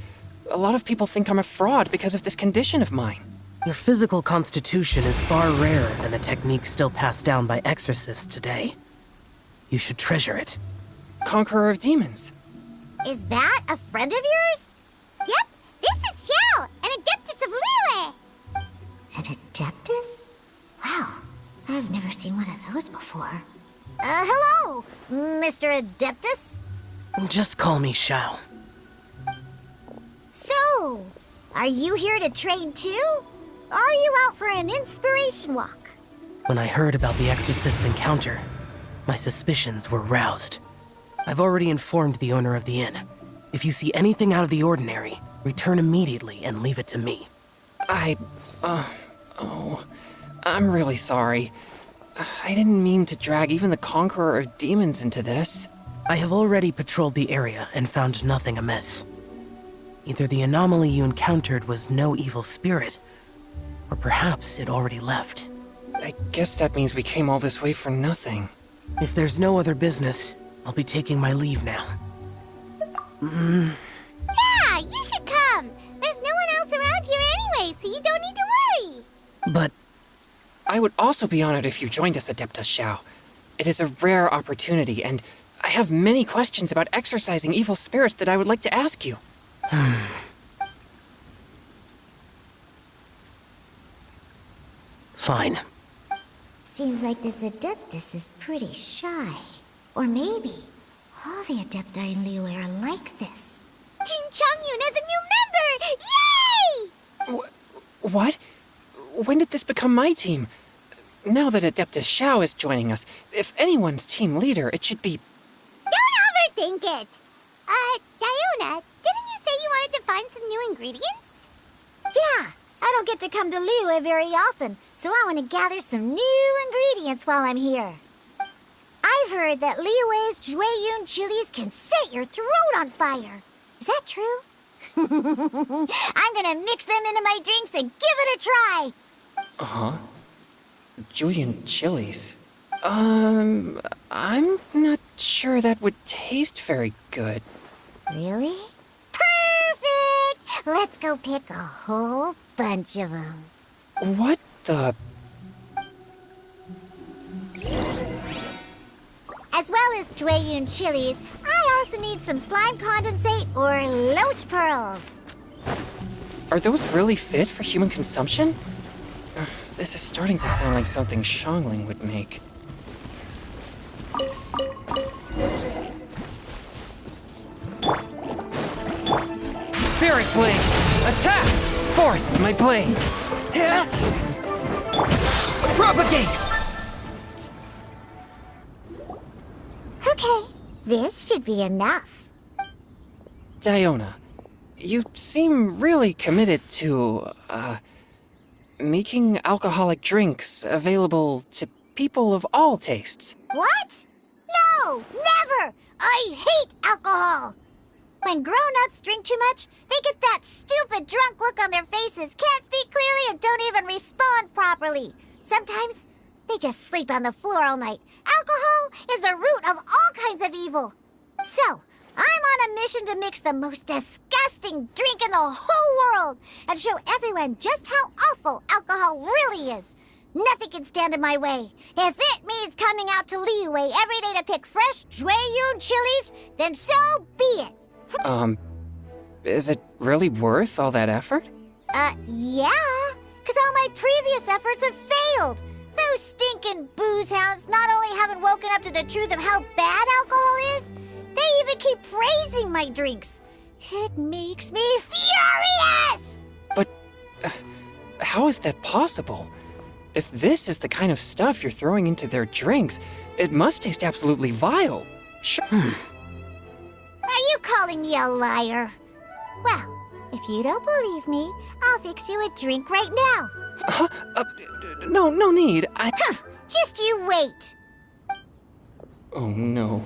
A lot of people think I'm a fraud because of this condition of mine. Your physical constitution is far rarer than the techniques still passed down by exorcists today. You should treasure it. Conqueror of demons. Is that a friend of yours? Yep, this is Xiao, an adeptus of Liyue. An adeptus? Wow, I've never seen one of those before. Hello, Mr. Adeptus. Just call me Xiao. So, are you here to train too? Or are you out for an inspiration walk? When I heard about the exorcist's encounter, my suspicions were roused. I've already informed the owner of the inn. If you see anything out of the ordinary, return immediately and leave it to me. I'm really sorry. I didn't mean to drag even the Conqueror of Demons into this. I have already patrolled the area and found nothing amiss. Either the anomaly you encountered was no evil spirit, or perhaps it already left. I guess that means we came all this way for nothing. If there's no other business, I'll be taking my leave now. Yeah, you should come. There's no one else around here anyway, so you don't need to worry. But I would also be honored if you joined us, Adeptus Xiao. It is a rare opportunity, and I have many questions about exorcising evil spirits that I would like to ask you. fine. Seems like this adeptus is pretty shy. Or maybe all the adepti in Liyue are like this. Team Changyun has a new member! Yay! What? When did this become my team? Now that Adeptus Xiao is joining us, if anyone's team leader, it should be... Don't overthink it! Diona, didn't you say you wanted to find some new ingredients? Yeah, I don't get to come to Liyue very often, so I want to gather some new ingredients while I'm here. I've heard that Liyue's Jueyun chilies can set your throat on fire. Is that true? I'm gonna mix them into my drinks and give it a try. Julian chilies. I'm not sure that would taste very good. Really? Perfect! Let's go pick a whole bunch of them. What the... As well as Jueyun chilies, I also need some slime condensate or loach pearls. Are those really fit for human consumption? This is starting to sound like something Shangling would make. Spirit Blade! Attack! Forth, my blade! Propagate! Okay, this should be enough. Diona, you seem really committed to, making alcoholic drinks available to people of all tastes. What? No, never! I hate alcohol! When grown-ups drink too much, they get that stupid drunk look on their faces, can't speak clearly, and don't even respond properly. Sometimes, they just sleep on the floor all night. Alcohol is the root of all kinds of evil. So, I'm on a mission to mix the most disgusting drink in the whole world and show everyone just how awful alcohol really is. Nothing can stand in my way. If it means coming out to Liyue every day to pick fresh Jueyun chilies, then so be it. Is it really worth all that effort? Yeah. Because all my previous efforts have failed. Those stinking booze hounds not only haven't woken up to the truth of how bad alcohol is, they even keep praising my drinks. It makes me furious! But how is that possible? If this is the kind of stuff you're throwing into their drinks, it must taste absolutely vile. Sure. Are you calling me a liar? Well, if you don't believe me, I'll fix you a drink right now. No need. Just you wait. Oh no.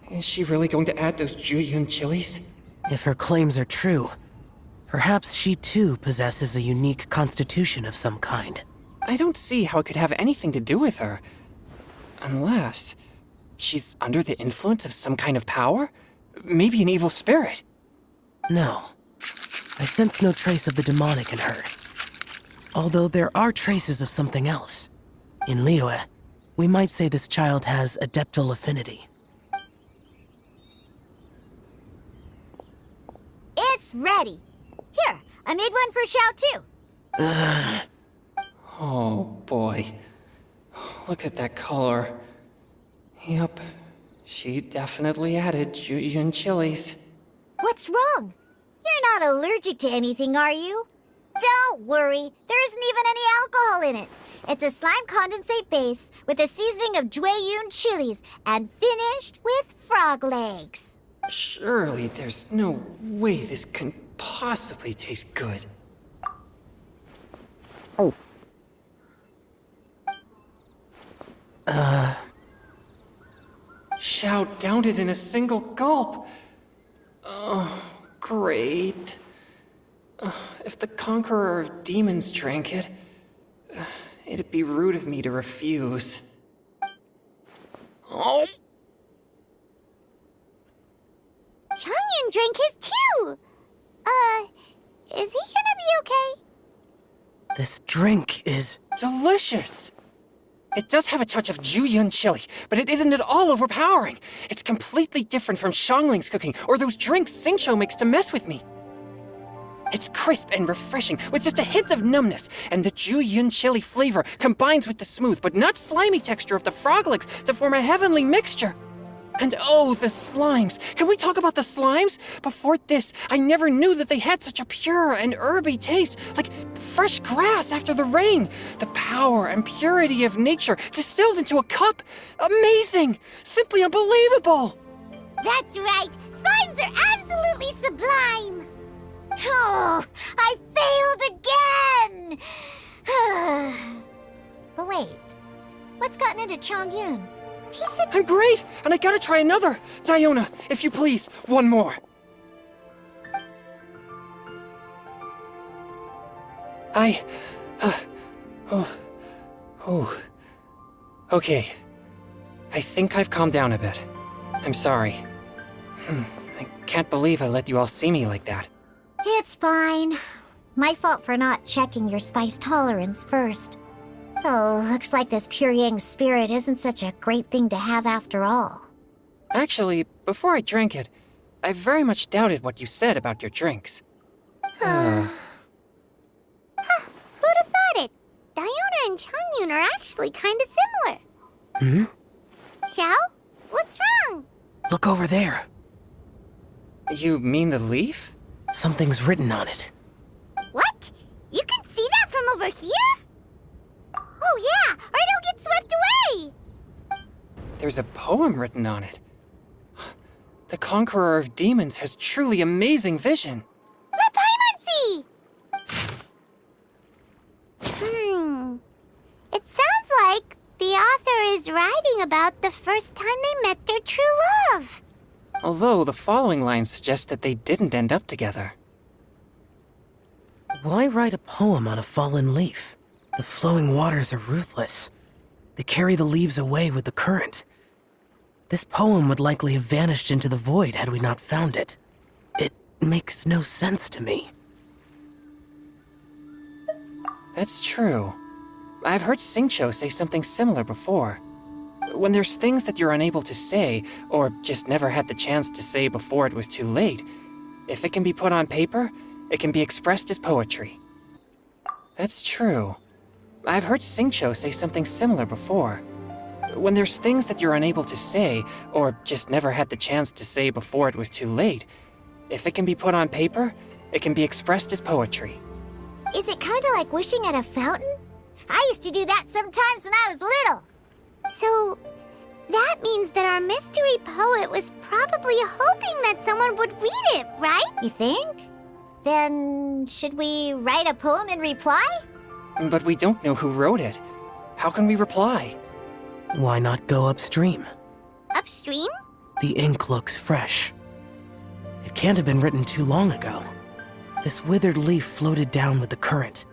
Is she really going to add those Jueyun chilies? If her claims are true, perhaps she too possesses a unique constitution of some kind. I don't see how it could have anything to do with her. Unless she's under the influence of some kind of power? Maybe an evil spirit. No. I sense no trace of the demonic in her. Although there are traces of something else. In Liyue, we might say this child has adeptal affinity. It's ready. Here, I made one for Xiao too. Oh boy. Look at that color. Yep. She definitely added Jueyun chilies. What's wrong? You're not allergic to anything, are you? Don't worry, there isn't even any alcohol in it. It's a slime condensate base with a seasoning of Jueyun chilies and finished with frog legs. Surely there's no way this can possibly taste good. Xiao downed it in a single gulp. Oh, great. If the Conqueror of Demons drank it, it'd be rude of me to refuse. Oh. Changyan drank his too. Is he gonna be okay? This drink is... Delicious! It does have a touch of Jueyun chili, but it isn't at all overpowering. It's completely different from Xiangling's cooking or those drinks Xingqiu makes to mess with me. It's crisp and refreshing, with just a hint of numbness, and the Jueyun chili flavor combines with the smooth but not slimy texture of the frog legs to form a heavenly mixture. And oh, the slimes! Can we talk about the slimes? Before this, I never knew that they had such a pure and herby taste, like fresh grass after the rain. The power and purity of nature distilled into a cup. Amazing! Simply unbelievable! That's right, slimes are absolutely sublime. Oh, I failed again! But wait, what's gotten into Chongyun? He's been... I'm great, and I gotta try another. Diona, if you please, one more. Okay. I think I've calmed down a bit. I'm sorry. I can't believe I let you all see me like that. It's fine. My fault for not checking your spice tolerance first. Oh, looks like this pure yang spirit isn't such a great thing to have after all. Actually, before I drank it, I very much doubted what you said about your drinks. Who'd have thought it? Diona and Chongyun are actually kind of similar. Xiao? What's wrong? Look over there. You mean the leaf? Something's written on it. What? You can see that from over here? Oh yeah, or it'll get swept away! There's a poem written on it. The Conqueror of Demons has truly amazing vision. The Paimonsi! It sounds like the author is writing about the first time they met their true love. Although the following lines suggest that they didn't end up together. Why write a poem on a fallen leaf? The flowing waters are ruthless. They carry the leaves away with the current. This poem would likely have vanished into the void had we not found it. It makes no sense to me. That's true. I've heard Xingqiu say something similar before. When there's things that you're unable to say, or just never had the chance to say before it was too late, if it can be put on paper, it can be expressed as poetry. That's true. I've heard Xingqiu say something similar before. When there's things that you're unable to say, or just never had the chance to say before it was too late, if it can be put on paper, it can be expressed as poetry. Is it kind of like wishing at a fountain? I used to do that sometimes when I was little. So, that means that our mystery poet was probably hoping that someone would read it, right? You think? Then, should we write a poem in reply? But we don't know who wrote it. How can we reply? Why not go upstream? Upstream? The ink looks fresh. It can't have been written too long ago. This withered leaf floated down with the current.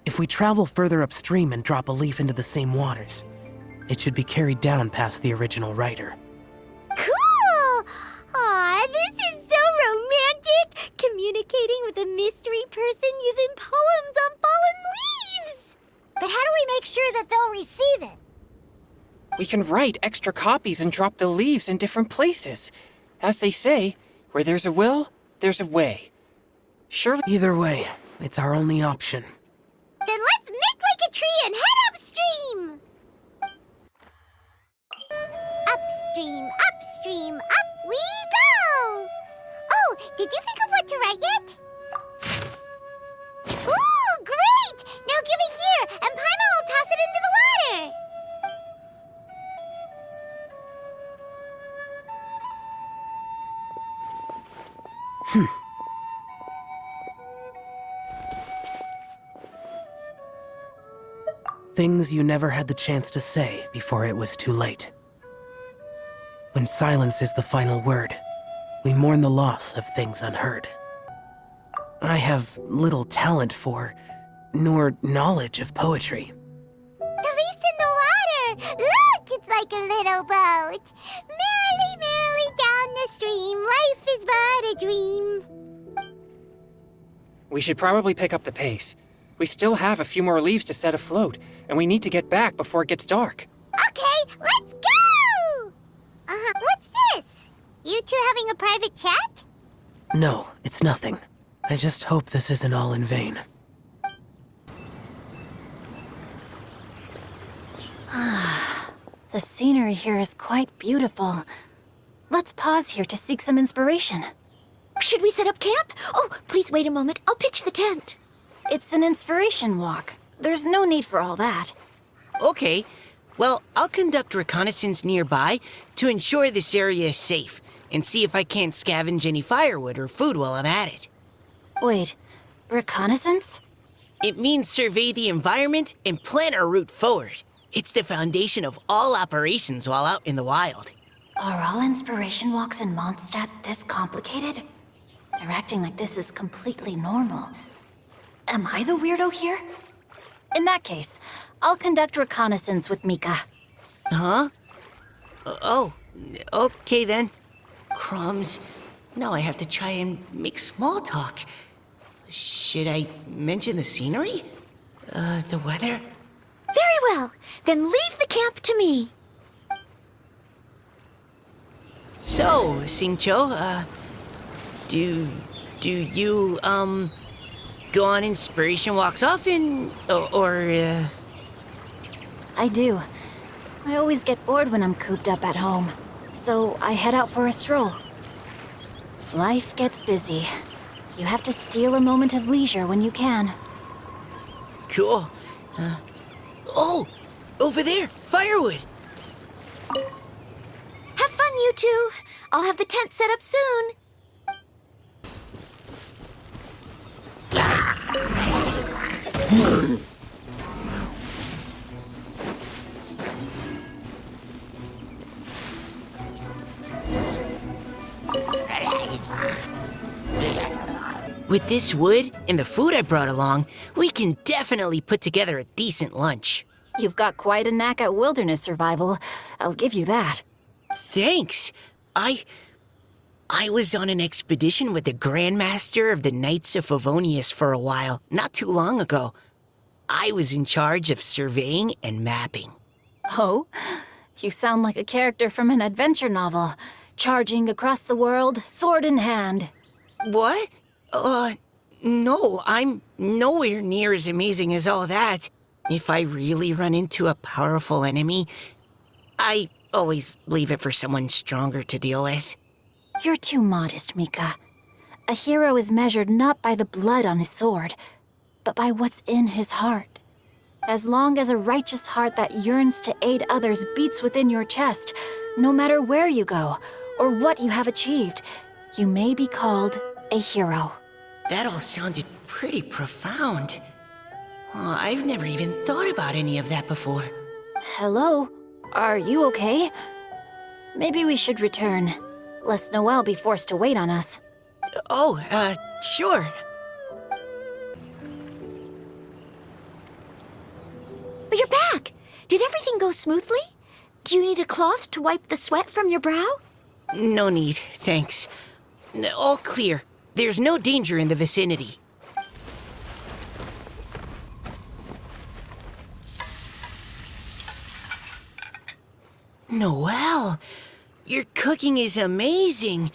If we travel further upstream and drop a leaf into the same waters, it should be carried down past the original writer. Cool! Aw, this is so romantic! Communicating with a mystery person using poems on fallen leaves! But how do we make sure that they'll receive it? We can write extra copies and drop the leaves in different places. As they say, where there's a will, there's a way. Surely. Either way, it's our only option. Then let's make like a tree and head upstream! Upstream, upstream, up we go! Oh, did you think of what to write yet? Ooh, great! Now give it here, and Paimon will toss it into the water! Things you never had the chance to say before it was too late. When silence is the final word, we mourn the loss of things unheard. I have little talent for, nor knowledge of poetry. The leaves in the water! Look, it's like a little boat! Merrily, merrily down the stream, life is but a dream. We should probably pick up the pace. We still have a few more leaves to set afloat, and we need to get back before it gets dark. Okay, let's go! What's this? You two having a private chat? No, it's nothing. I just hope this isn't all in vain. The scenery here is quite beautiful. Let's pause here to seek some inspiration. Should we set up camp? Oh, please wait a moment. I'll pitch the tent. It's an inspiration walk. There's no need for all that. Okay, well, I'll conduct reconnaissance nearby to ensure this area is safe and see if I can't scavenge any firewood or food while I'm at it. Wait, reconnaissance? It means survey the environment and plan our route forward. It's the foundation of all operations while out in the wild. Are all inspiration walks in Mondstadt this complicated? They're acting like this is completely normal. Am I the weirdo here? In that case, I'll conduct reconnaissance with Mika. Huh? Oh, okay then. Crumbs. Now I have to try and make small talk. Should I mention the scenery? The weather? Very well. Then leave the camp to me. So, Xingqiu, do you, go on inspiration walks often, or I do. I always get bored when I'm cooped up at home, so I head out for a stroll. Life gets busy. You have to steal a moment of leisure when you can. Cool. Oh, over there, firewood. Have fun, you two. I'll have the tent set up soon. With this wood and the food I brought along, we can definitely put together a decent lunch. You've got quite a knack at wilderness survival. I'll give you that. Thanks. I was on an expedition with the Grandmaster of the Knights of Favonius for a while, not too long ago. I was in charge of surveying and mapping. Oh, you sound like a character from an adventure novel, charging across the world, sword in hand. What? No, I'm nowhere near as amazing as all that. If I really run into a powerful enemy, I always leave it for someone stronger to deal with. You're too modest, Mika. A hero is measured not by the blood on his sword, but by what's in his heart. As long as a righteous heart that yearns to aid others beats within your chest, no matter where you go or what you have achieved, you may be called a hero. That all sounded pretty profound. Oh, I've never even thought about any of that before. Hello? Are you okay? Maybe we should return, lest Noelle be forced to wait on us. Sure. But you're back! Did everything go smoothly? Do you need a cloth to wipe the sweat from your brow? No need, thanks. All clear. There's no danger in the vicinity. Noelle, your cooking is amazing.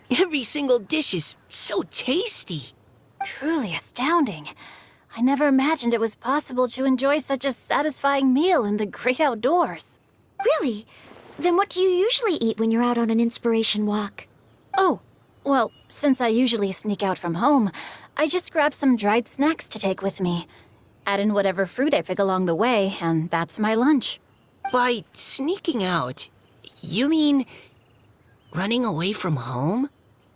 Every single dish is so tasty. Truly astounding. I never imagined it was possible to enjoy such a satisfying meal in the great outdoors. Really? Then what do you usually eat when you're out on an inspiration walk? Oh, well, since I usually sneak out from home, I just grab some dried snacks to take with me. Add in whatever fruit I pick along the way, and that's my lunch. By sneaking out, you mean running away from home?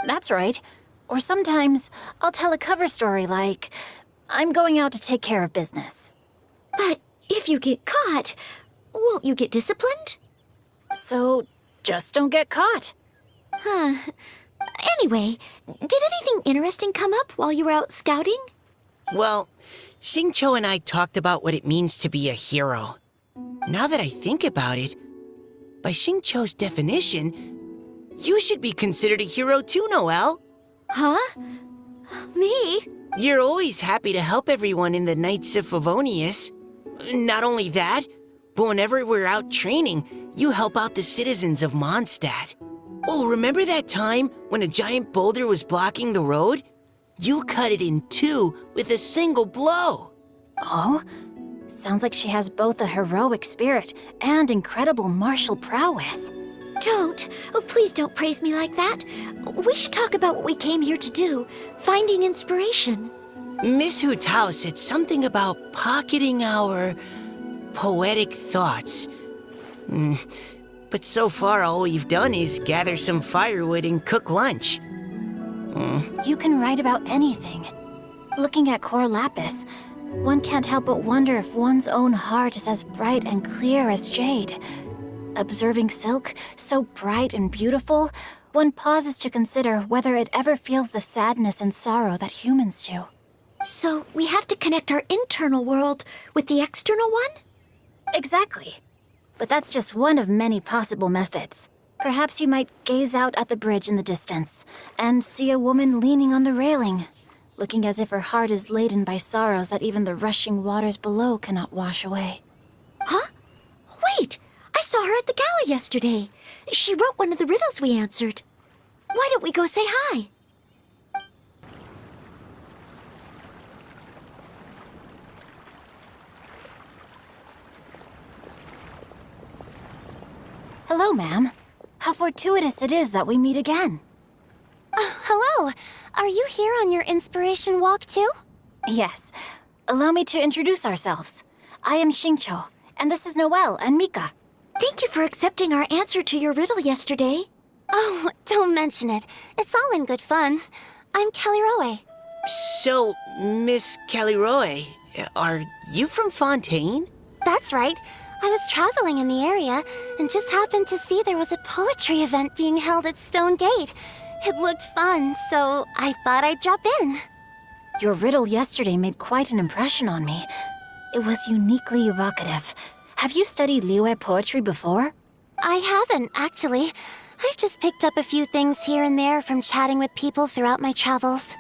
That's right. Or sometimes I'll tell a cover story like, I'm going out to take care of business. But if you get caught, won't you get disciplined? So just don't get caught. Huh. Anyway, did anything interesting come up while you were out scouting? Well, Xingqiu and I talked about what it means to be a hero. Now that I think about it, by Xingqiu's definition, you should be considered a hero too, Noelle. Huh? Me? You're always happy to help everyone in the Knights of Favonius. Not only that, but whenever we're out training, you help out the citizens of Mondstadt. Oh, remember that time when a giant boulder was blocking the road? You cut it in two with a single blow. Oh? Sounds like she has both a heroic spirit and incredible martial prowess. Don't. Oh, please don't praise me like that. We should talk about what we came here to do, finding inspiration. Miss Hu Tao said something about pocketing our poetic thoughts. But so far all we've done is gather some firewood and cook lunch. You can write about anything. Looking at Cor Lapis, one can't help but wonder if one's own heart is as bright and clear as jade. Observing silk, so bright and beautiful, one pauses to consider whether it ever feels the sadness and sorrow that humans do. So we have to connect our internal world with the external one? Exactly. But that's just one of many possible methods. Perhaps you might gaze out at the bridge in the distance and see a woman leaning on the railing, looking as if her heart is laden by sorrows that even the rushing waters below cannot wash away. Huh? Wait! I saw her at the gala yesterday. She wrote one of the riddles we answered. Why don't we go say hi? Hello, ma'am. How fortuitous it is that we meet again. Hello. Are you here on your inspiration walk too? Yes. Allow me to introduce ourselves. I am Xingqiu, and this is Noelle and Mika. Thank you for accepting our answer to your riddle yesterday. Oh, don't mention it. It's all in good fun. I'm Caliroe. So, Miss Caliroe, are you from Fontaine? That's right. I was traveling in the area and just happened to see there was a poetry event being held at Stone Gate. It looked fun, so I thought I'd drop in. Your riddle yesterday made quite an impression on me. It was uniquely evocative. Have you studied Liyue poetry before? I haven't, actually. I've just picked up a few things here and there from chatting with people throughout my travels.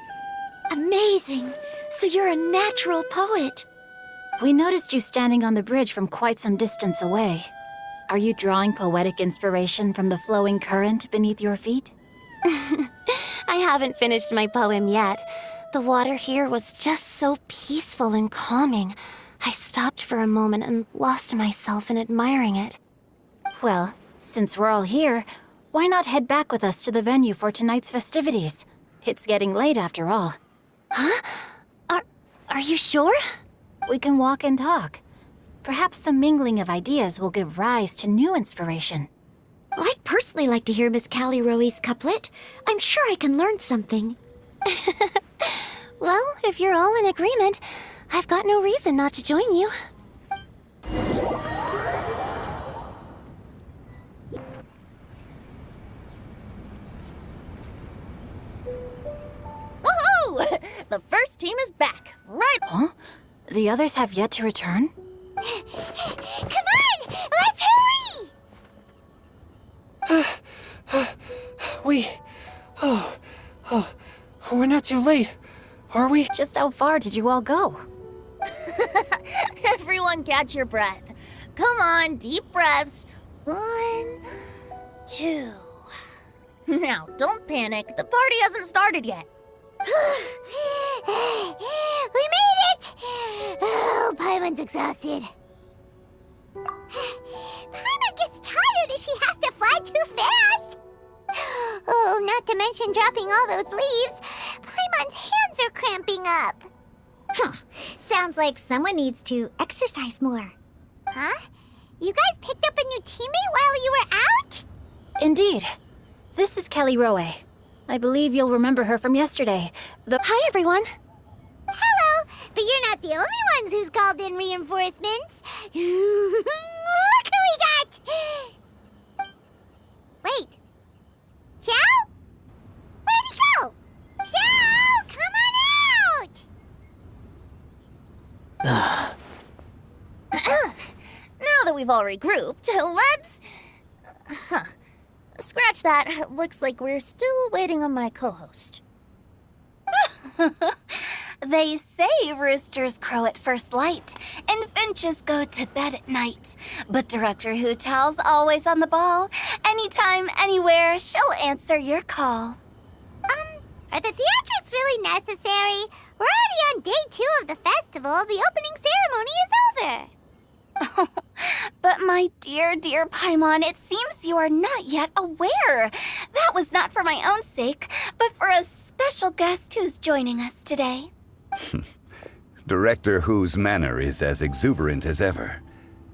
Amazing! So you're a natural poet. We noticed you standing on the bridge from quite some distance away. Are you drawing poetic inspiration from the flowing current beneath your feet? I haven't finished my poem yet. The water here was just so peaceful and calming. I stopped for a moment and lost myself in admiring it. Well, since we're all here, why not head back with us to the venue for tonight's festivities? It's getting late after all. Huh? Are you sure? We can walk and talk. Perhaps the mingling of ideas will give rise to new inspiration. I'd personally like to hear Miss Callie Rowe's couplet. I'm sure I can learn something. Well, if you're all in agreement, I've got no reason not to join you. Woohoo! The first team is back. Right. Huh? The others have yet to return? Come on! Let's hurry! We're not too late, are we? Just how far did you all go? Everyone catch your breath. Come on, deep breaths. 1, 2. Now, don't panic. The party hasn't started yet. We made it! Oh, Paimon's exhausted. Paimon gets tired if she has to fly too fast. Oh, not to mention dropping all those leaves. Paimon's hands are cramping up. Sounds like someone needs to exercise more. Huh? You guys picked up a new teammate while you were out? Indeed. This is Callie Rowe. I believe you'll remember her from yesterday. Hi, everyone. Hello, but you're not the only ones who's called in reinforcements. Look who we got! Wait. Xiao? Where'd he go? Xiao, come on out! Now that we've all regrouped, let's... Scratch that. Looks like we're still waiting on my co-host. They say roosters crow at first light, and finches go to bed at night. But Director Hu Tao's always on the ball. Anytime, anywhere, she'll answer your call. Are the theatrics really necessary? We're already on day 2 of the festival. The opening ceremony is over. But my dear, dear Paimon, it seems you are not yet aware. That was not for my own sake, but for a special guest who's joining us today. Director Hu's manner is as exuberant as ever.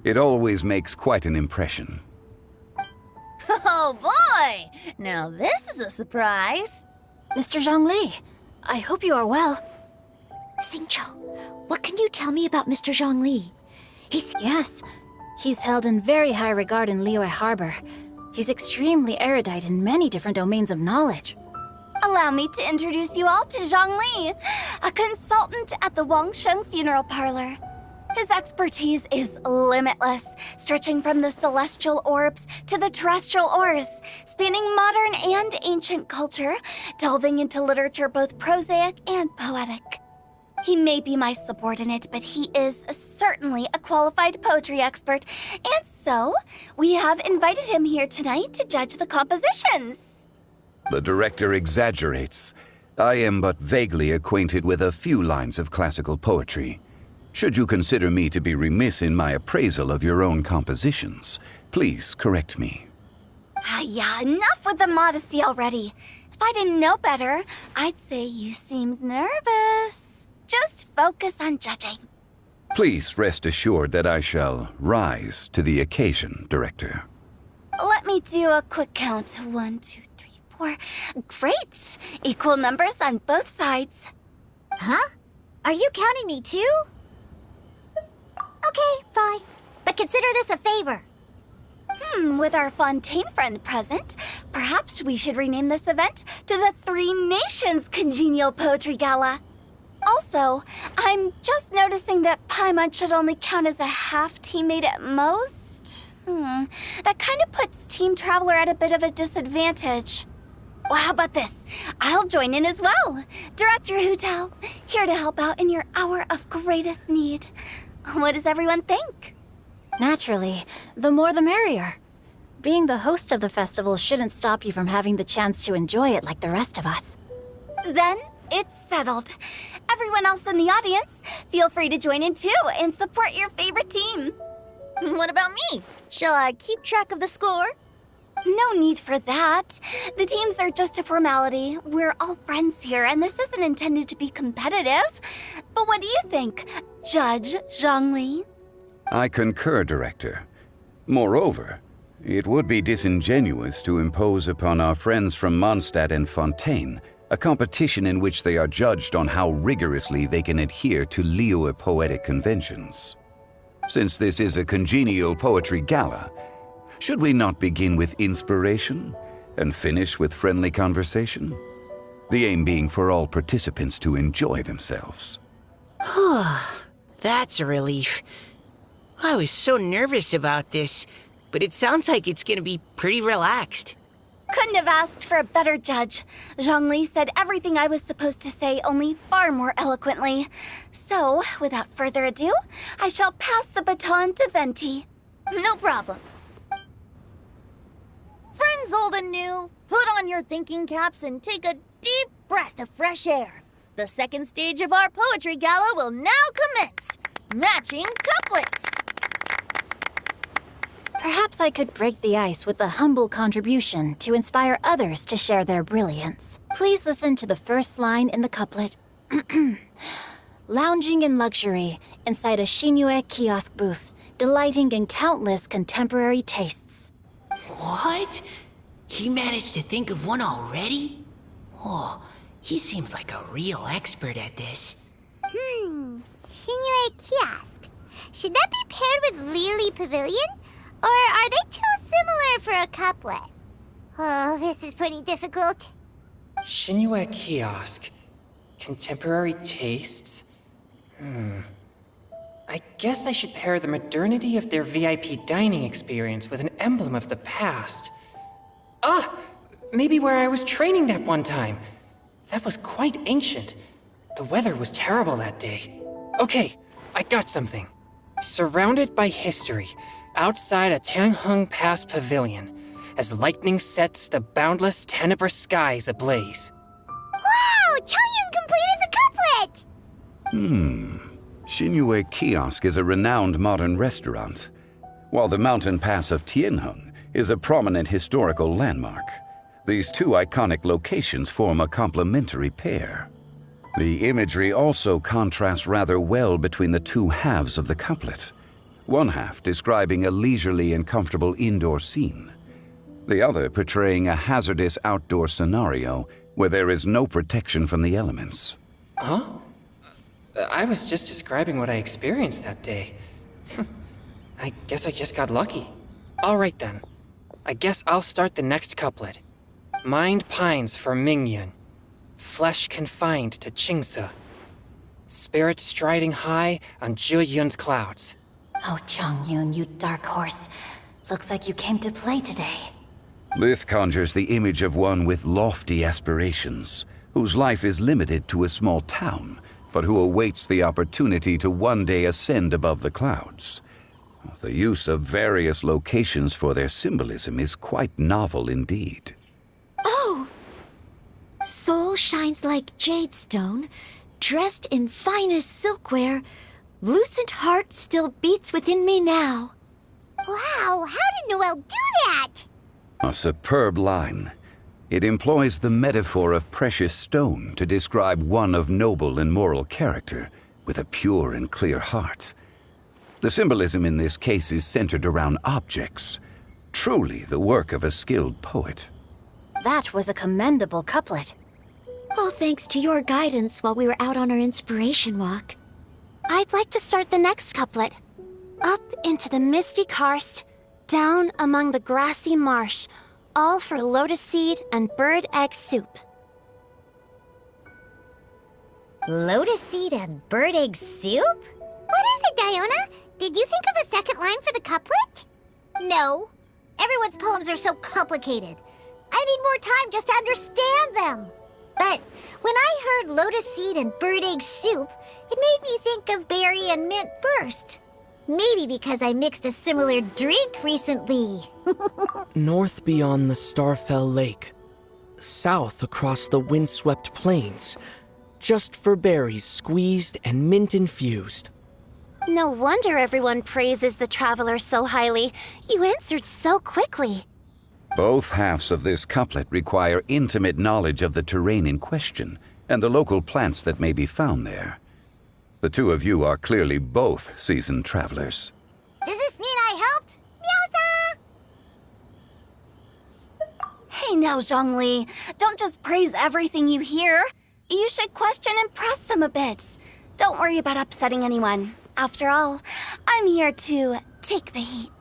It always makes quite an impression. Oh boy! Now this is a surprise. Mr. Zhongli, I hope you are well. Xingqiu, what can you tell me about Mr. Zhongli? Yes, he's held in very high regard in Liyue Harbor. He's extremely erudite in many different domains of knowledge. Allow me to introduce you all to Zhongli, a consultant at the Wangsheng Funeral Parlor. His expertise is limitless, stretching from the celestial orbs to the terrestrial ores, spanning modern and ancient culture, delving into literature both prosaic and poetic. He may be my subordinate, but he is certainly a qualified poetry expert, and so we have invited him here tonight to judge the compositions. The director exaggerates. I am but vaguely acquainted with a few lines of classical poetry. Should you consider me to be remiss in my appraisal of your own compositions, please correct me. Yeah, enough with the modesty already. If I didn't know better, I'd say you seemed nervous. Just focus on judging. Please rest assured that I shall rise to the occasion, Director. Let me do a quick count. 1, 2, 3, 4. Great! Equal numbers on both sides. Huh? Are you counting me too? Okay, fine. But consider this a favor. With our Fontaine friend present, perhaps we should rename this event to the Three Nations Congenial Poetry Gala. Also, I'm just noticing that Paimon should only count as a half teammate at most. That kind of puts Team Traveler at a bit of a disadvantage. Well, how about this? I'll join in as well. Director Hu Tao, here to help out in your hour of greatest need. What does everyone think? Naturally, the more the merrier. Being the host of the festival shouldn't stop you from having the chance to enjoy it like the rest of us. Then it's settled. Everyone else in the audience, feel free to join in too and support your favorite team. What about me? Shall I keep track of the score? No need for that. The teams are just a formality. We're all friends here, and this isn't intended to be competitive. But what do you think, Judge Zhongli? I concur, Director. Moreover, it would be disingenuous to impose upon our friends from Mondstadt and Fontaine a competition in which they are judged on how rigorously they can adhere to Liyue poetic conventions. Since this is a congenial poetry gala, should we not begin with inspiration and finish with friendly conversation? The aim being for all participants to enjoy themselves. That's a relief. I was so nervous about this, but it sounds like it's gonna be pretty relaxed. Couldn't have asked for a better judge. Zhongli said everything I was supposed to say, only far more eloquently. So, without further ado, I shall pass the baton to Venti. No problem. Friends old and new, put on your thinking caps and take a deep breath of fresh air. The second stage of our poetry gala will now commence. Matching couplets. Perhaps I could break the ice with a humble contribution to inspire others to share their brilliance. Please listen to the first line in the couplet. Lounging in luxury inside a Shinue kiosk booth, delighting in countless contemporary tastes. What? He managed to think of one already? Oh, he seems like a real expert at this. Shinue Kiosk. Should that be paired with Lily Pavilion? Or are they too similar for a couplet? Oh, this is pretty difficult. Shinue Kiosk. Contemporary tastes? I guess I should pair the modernity of their VIP dining experience with an emblem of the past. Maybe where I was training that one time. That was quite ancient. The weather was terrible that day. Okay, I got something. Surrounded by history, outside a Tianheng Pass pavilion, as lightning sets the boundless tenebrous skies ablaze. Wow! Changyun completed the couplet! Shinue Kiosk is a renowned modern restaurant, while the mountain pass of Tianheng is a prominent historical landmark. These two iconic locations form a complementary pair. The imagery also contrasts rather well between the two halves of the couplet. One half describing a leisurely and comfortable indoor scene, the other portraying a hazardous outdoor scenario where there is no protection from the elements. Huh? I was just describing what I experienced that day. I guess I just got lucky. All right then. I guess I'll start the next couplet. Mind pines for Mingyun. Flesh confined to Qingse. Spirit striding high on Zheyun's clouds. Oh, Changyun, you dark horse. Looks like you came to play today. This conjures the image of one with lofty aspirations, whose life is limited to a small town, but who awaits the opportunity to one day ascend above the clouds. The use of various locations for their symbolism is quite novel indeed. Oh! Soul shines like jade stone, dressed in finest silkware. Lucent heart still beats within me now. Wow, how did Noelle do that? A superb line. It employs the metaphor of precious stone to describe one of noble and moral character, with a pure and clear heart. The symbolism in this case is centered around objects, truly the work of a skilled poet. That was a commendable couplet. All thanks to your guidance while we were out on our inspiration walk. I'd like to start the next couplet. Up into the misty karst, down among the grassy marsh, all for lotus seed and bird egg soup. Lotus seed and bird egg soup? What is it, Diona? Did you think of a second line for the couplet? No. Everyone's poems are so complicated. I need more time just to understand them. But when I heard lotus seed and bird egg soup, it made me think of berry and mint burst. Maybe because I mixed a similar drink recently. North beyond the Starfell Lake. South across the windswept plains. Just for berries squeezed and mint infused. No wonder everyone praises the traveler so highly. You answered so quickly. Both halves of this couplet require intimate knowledge of the terrain in question and the local plants that may be found there. The two of you are clearly both seasoned travelers. Does this mean I helped? Meowza! Hey now, Zhongli. Don't just praise everything you hear. You should question and press them a bit. Don't worry about upsetting anyone. After all, I'm here to take the heat.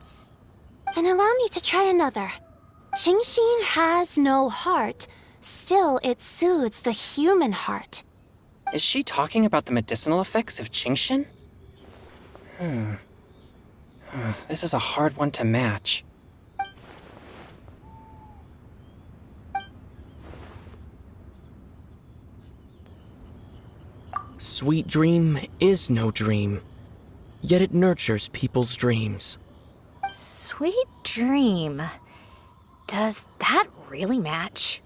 Then allow me to try another. Qingxin has no heart. Still, it soothes the human heart. Is she talking about the medicinal effects of Qingxin? This is a hard one to match. Sweet dream is no dream, yet it nurtures people's dreams. Sweet dream. Does that really match?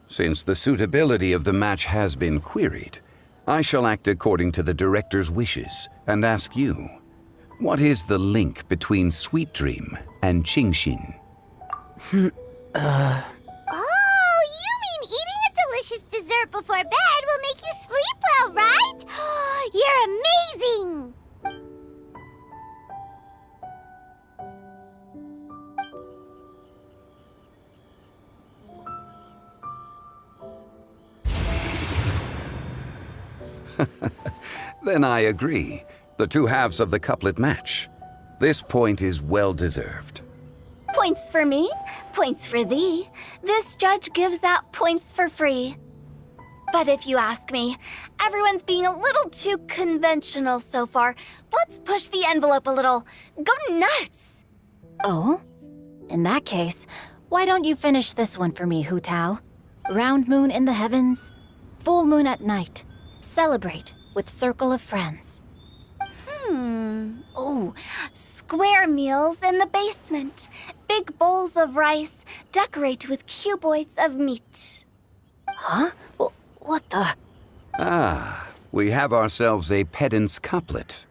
Since the suitability of the match has been queried, I shall act according to the director's wishes and ask you, what is the link between Sweet Dream and Qingxin? Oh, you mean eating a delicious dessert before bed will make you sleep well, right? You're amazing! Then I agree. The two halves of the couplet match. This point is well deserved. Points for me, points for thee. This judge gives out points for free. But if you ask me, everyone's being a little too conventional so far. Let's push the envelope a little. Go nuts! Oh? In that case, why don't you finish this one for me, Hu Tao? Round moon in the heavens, full moon at night. Celebrate with circle of friends. Oh, square meals in the basement. Big bowls of rice. Decorate with cuboids of meat. Huh? What the? Ah, we have ourselves a pedant's couplet.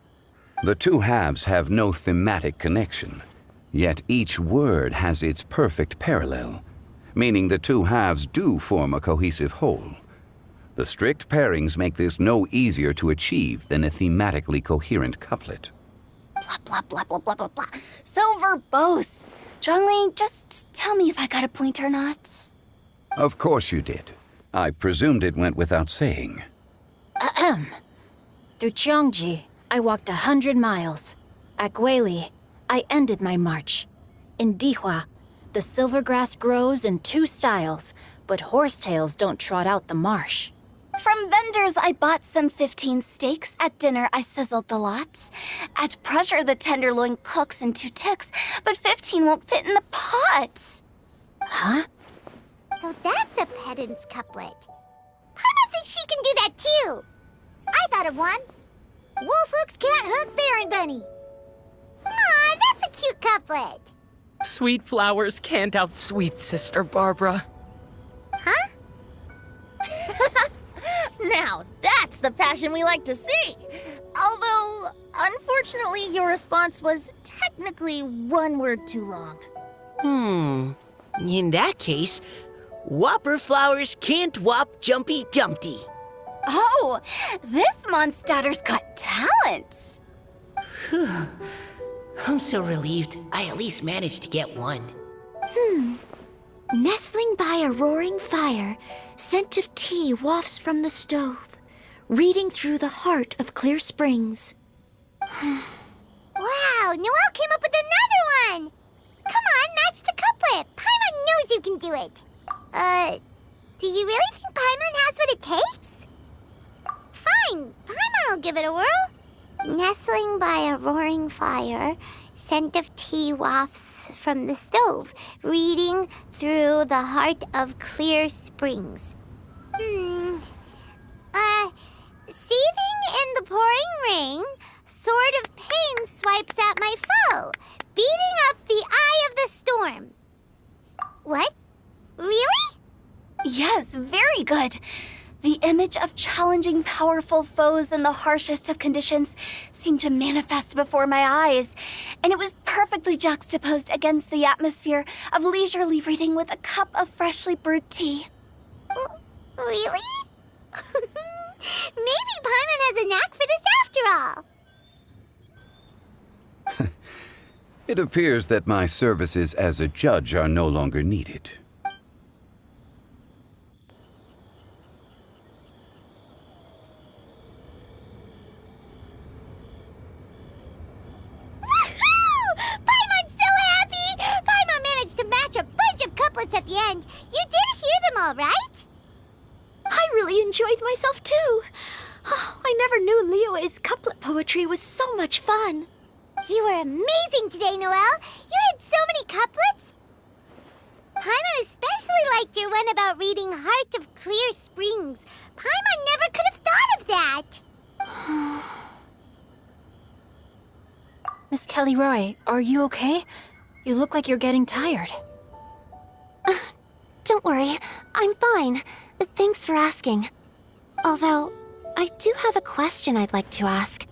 The two halves have no thematic connection, yet each word has its perfect parallel, meaning the two halves do form a cohesive whole. The strict pairings make this no easier to achieve than a thematically coherent couplet. Blah, blah, blah, blah, blah, blah, blah. So verbose. Zhongli, just tell me if I got a point or not. Of course you did. I presumed it went without saying. Ahem. Through Cheongji, I walked 100 miles. At Guili, I ended my march. In Dihua, the silver grass grows in two styles, but horsetails don't trot out the marsh. From vendors, I bought some 15 steaks. At dinner, I sizzled the lot. At pressure, the tenderloin cooks in 2 ticks, but 15 won't fit in the pot. Huh? So that's a pedant's couplet. Paimon thinks she can do that too. I thought of one. Wolf hooks can't hook Baron Bunny. Aw, that's a cute couplet. Sweet flowers can't outsweet Sister Barbara. Huh? Now, that's the passion we like to see. Although, unfortunately, your response was technically one word too long. In that case, Whopper flowers can't whop Jumpy Dumpty. Oh, this Mondstadter's got talent. I'm so relieved I at least managed to get one. Nestling by a roaring fire, scent of tea wafts from the stove, reading through the heart of clear springs. Wow, Noelle came up with another one. Come on, match the couplet. Paimon knows you can do it. Do you really think Paimon has what it takes? Fine, Paimon will give it a whirl. Nestling by a roaring fire, scent of tea wafts from the stove, reading through the heart of clear springs. Seething in the pouring rain, sword of pain swipes at my foe, beating up the eye of the storm. What? Really? Yes, very good. The image of challenging powerful foes in the harshest of conditions seemed to manifest before my eyes, and it was perfectly juxtaposed against the atmosphere of leisurely reading with a cup of freshly brewed tea. Really? Maybe Paimon has a knack for this after all. It appears that my services as a judge are no longer needed. Paimon's so happy! Paimon managed to match a bunch of couplets at the end. You did hear them all, right? I really enjoyed myself too. Oh, I never knew Liyue's couplet poetry was so much fun. You were amazing today, Noelle. You did so many couplets. Paimon especially liked your one about reading Heart of Clear Springs. Paimon never could have thought of that. Miss Kelly Roy, are you okay? You look like you're getting tired. Don't worry, I'm fine. Thanks for asking. Although, I do have a question I'd like to ask.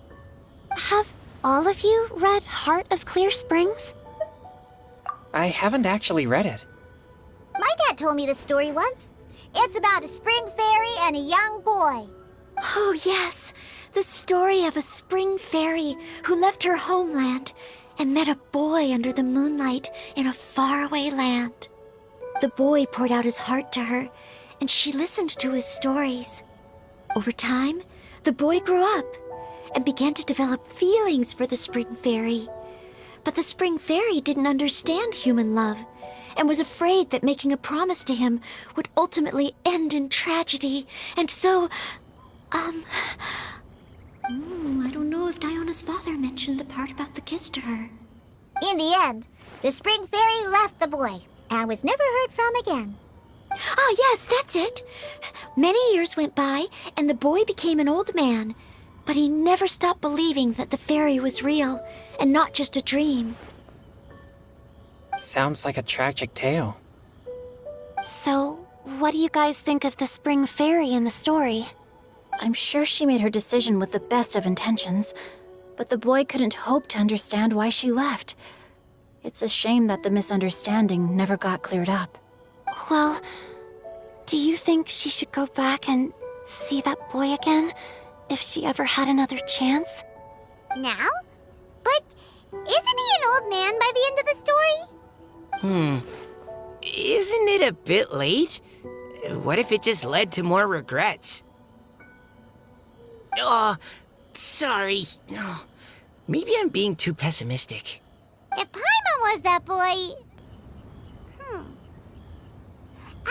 Have all of you read Heart of Clear Springs? I haven't actually read it. My dad told me the story once. It's about a spring fairy and a young boy. Oh, yes. The story of a spring fairy who left her homeland and met a boy under the moonlight in a faraway land. The boy poured out his heart to her, and she listened to his stories. Over time, the boy grew up and began to develop feelings for the spring fairy. But the spring fairy didn't understand human love and was afraid that making a promise to him would ultimately end in tragedy. And so, I don't know if Diona's father mentioned the part about the kiss to her. In the end, the spring fairy left the boy and was never heard from again. Oh, yes, that's it. Many years went by, and the boy became an old man. But he never stopped believing that the fairy was real and not just a dream. Sounds like a tragic tale. So, what do you guys think of the spring fairy in the story? I'm sure she made her decision with the best of intentions, but the boy couldn't hope to understand why she left. It's a shame that the misunderstanding never got cleared up. Well, do you think she should go back and see that boy again, if she ever had another chance? Now? But isn't he an old man by the end of the story? Isn't it a bit late? What if it just led to more regrets? Oh, sorry. Oh, maybe I'm being too pessimistic. If Paimon was that boy...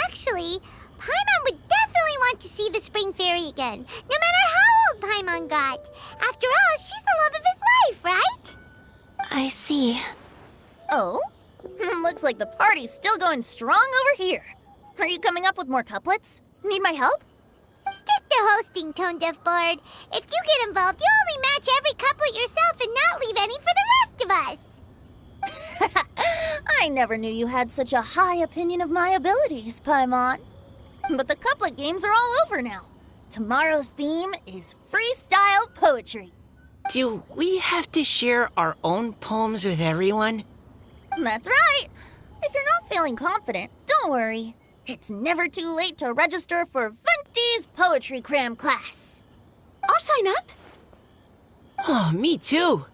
Actually, Paimon would definitely want to see the spring fairy again, no matter how old Paimon got. After all, she's the love of his life, right? I see. Oh? Looks like the party's still going strong over here. Are you coming up with more couplets? Need my help? Stick to hosting, Tone Deaf Bard. If you get involved, you'll only match every couplet yourself and not leave any for the rest of us. I never knew you had such a high opinion of my abilities, Paimon. But the couplet games are all over now. Tomorrow's theme is freestyle poetry. Do we have to share our own poems with everyone? That's right. If you're not feeling confident, don't worry. It's never too late to register for Venti's Poetry Cram class. I'll sign up. Oh, me too.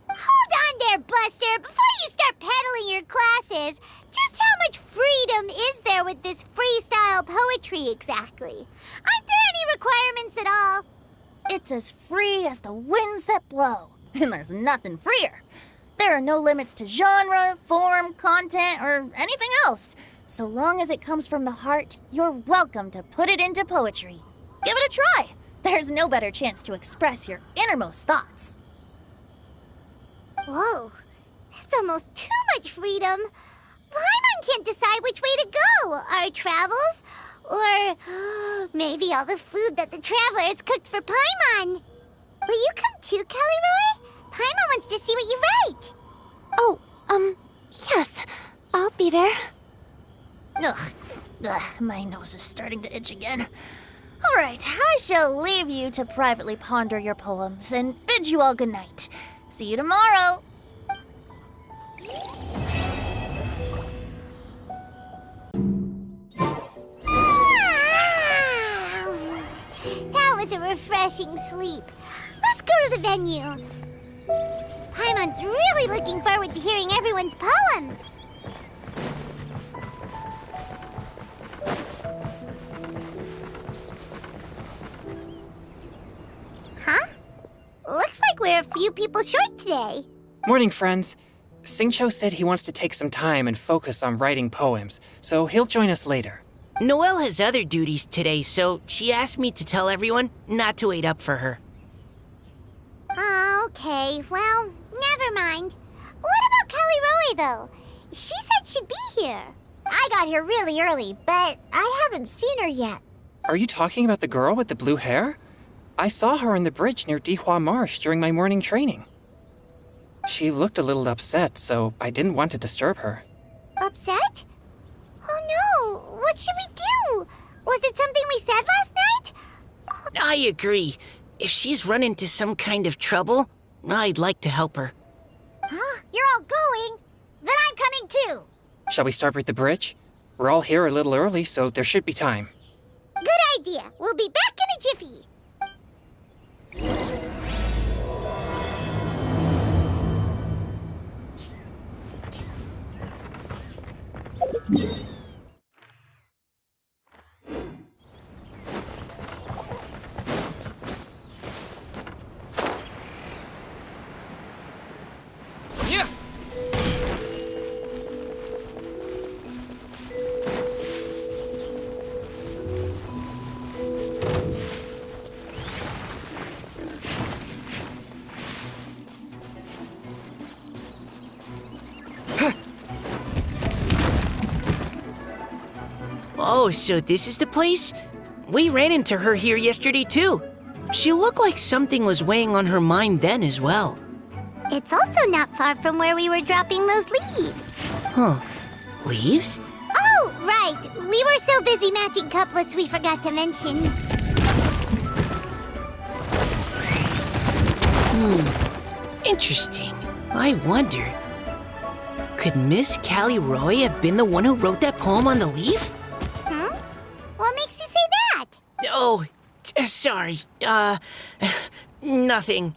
Hold on there, Buster. Before you start peddling your classes, just how much freedom is there with this freestyle poetry exactly? Aren't there any requirements at all? It's as free as the winds that blow. And there's nothing freer. There are no limits to genre, form, content, or anything else. So long as it comes from the heart, you're welcome to put it into poetry. Give it a try. There's no better chance to express your innermost thoughts. Whoa, That's almost too much freedom. Paimon can't decide which way to go. Our travels? Or maybe all the food that the travelers cooked for Paimon. Will you come too, Kelly Roy? Paimon wants to see what you write. Oh, yes. I'll be there. Ugh, my nose is starting to itch again. All right, I shall leave you to privately ponder your poems and bid you all good night. See you tomorrow. That was a refreshing sleep. Let's go to the venue. Paimon's really looking forward to hearing everyone's poems. Huh? Looks like we're a few people short today. Morning, friends. Singcho said he wants to take some time and focus on writing poems, so he'll join us later. Noelle has other duties today, so she asked me to tell everyone not to wait up for her. Okay, well, never mind. What about Kelly Roy, though? She said she'd be here. I got here really early, but I haven't seen her yet. Are you talking about the girl with the blue hair? I saw her on the bridge near Dihua Marsh during my morning training. She looked a little upset, so I didn't want to disturb her. Upset? Oh no, what should we do? Was it something we said last night? I agree. If she's run into some kind of trouble, I'd like to help her. Huh? You're all going? Then I'm coming too. Shall we start with the bridge? We're all here a little early, so there should be time. Good idea. We'll be back in a jiffy. Yeah! Oh, so this is the place? We ran into her here yesterday, too. She looked like something was weighing on her mind then as well. It's also not far from where we were dropping those leaves. Huh. Leaves? Oh, right. We were so busy matching couplets we forgot to mention. Interesting. I wonder, could Miss Callie Roy have been the one who wrote that poem on the leaf? What makes you say that? Oh, sorry. Nothing.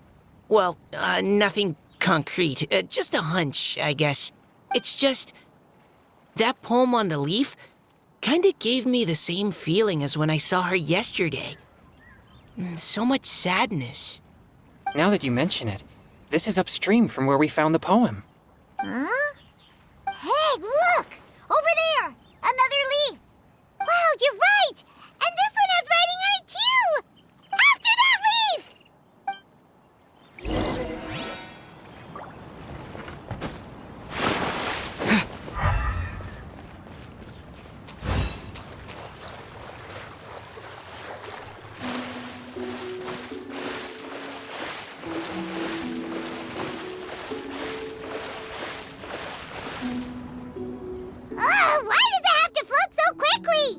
Well, nothing concrete. Just a hunch, I guess. It's just, that poem on the leaf kinda gave me the same feeling as when I saw her yesterday. So much sadness. Now that you mention it, this is upstream from where we found the poem. Huh? Hey, look! Over there! Another leaf! Wow, you're right! And this one has writing on it too! After that leaf! Why does it have to float so quickly?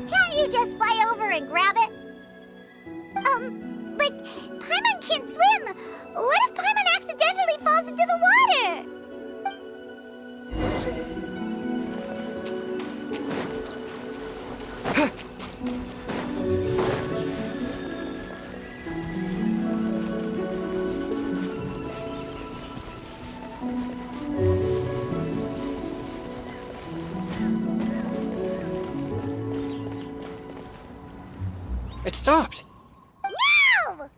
Can't you just fly over and grab it? But Paimon can't swim. What if Paimon accidentally falls into the water? It stopped. No!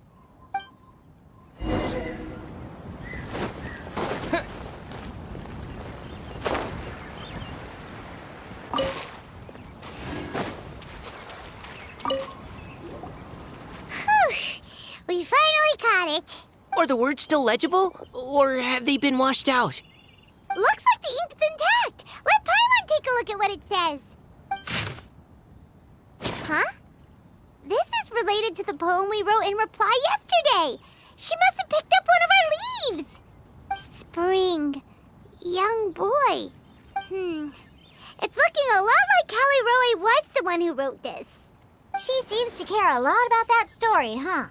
it. Are the words still legible, or have they been washed out? Looks like the ink's intact. Let Paimon take a look at what it says. Huh? This is related to the poem we wrote in reply yesterday. She must have picked up one of our leaves. Spring. Young boy. It's looking a lot like Callie Roe was the one who wrote this. She seems to care a lot about that story, huh?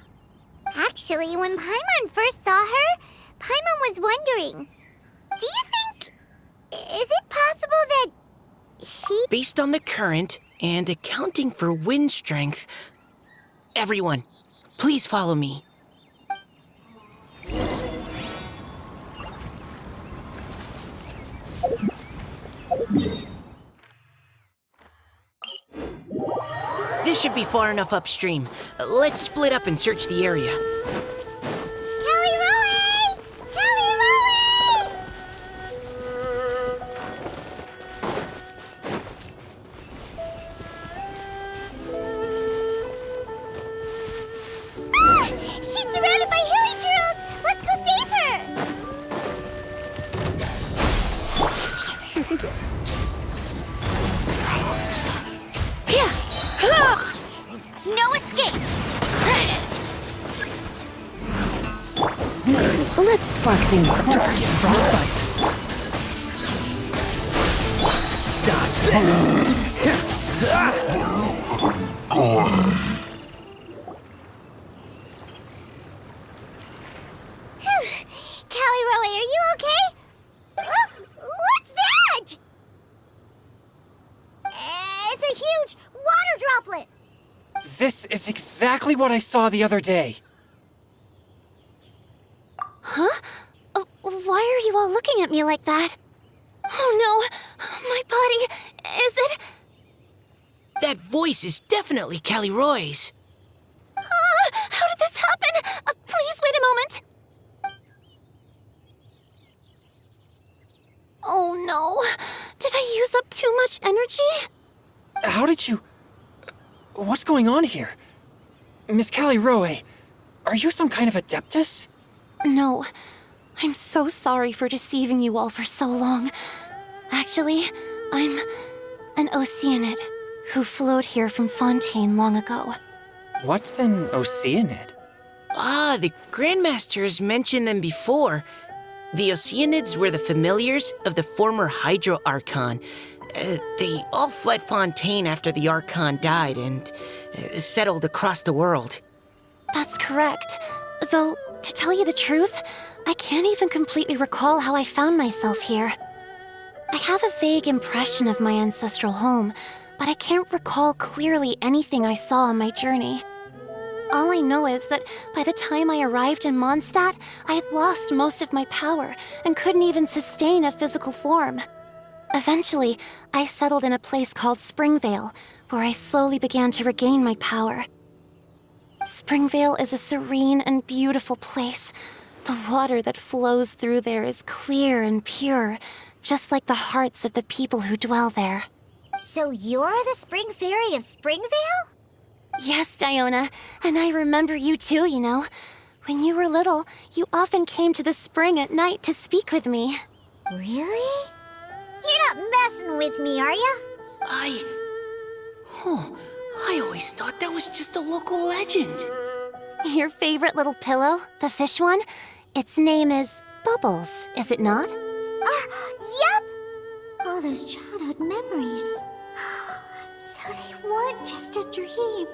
Actually, when Paimon first saw her, Paimon was wondering, do you think... is it possible that she... Based on the current and accounting for wind strength, everyone, please follow me. This should be far enough upstream. Let's split up and search the area. Callie Roe! Callie Roe! Ah! She's surrounded by hilly turtles! Let's go save her! No escape! Let's spark things up. Target frostbite. Dodge this. Callie Roe, are you okay? What's that? It's a huge water droplet. This is exactly what I saw the other day. Huh? Why are you all looking at me like that? Oh no, my body, is it? That voice is definitely Callie Roy's. How did this happen? Please wait a moment. Oh no, did I use up too much energy? How did you... What's going on here? Miss Callie Roe, are you some kind of adeptus? No, I'm so sorry for deceiving you all for so long. Actually, I'm an Oceanid who flowed here from Fontaine long ago. What's an Oceanid? Ah, the Grandmaster has mentioned them before. The Oceanids were the familiars of the former Hydro Archon. They all fled Fontaine after the Archon died and settled across the world. That's correct. Though, to tell you the truth, I can't even completely recall how I found myself here. I have a vague impression of my ancestral home, but I can't recall clearly anything I saw on my journey. All I know is that by the time I arrived in Mondstadt, I had lost most of my power and couldn't even sustain a physical form. Eventually, I settled in a place called Springvale, where I slowly began to regain my power. Springvale is a serene and beautiful place. The water that flows through there is clear and pure, just like the hearts of the people who dwell there. So you're the Spring Fairy of Springvale? Yes, Diona, and I remember you too, you know. When you were little, you often came to the spring at night to speak with me. Really? You're not messing with me, are you? I always thought that was just a local legend. Your favorite little pillow, the fish one? Its name is Bubbles, is it not? Yep! All those childhood memories. So they weren't just a dream.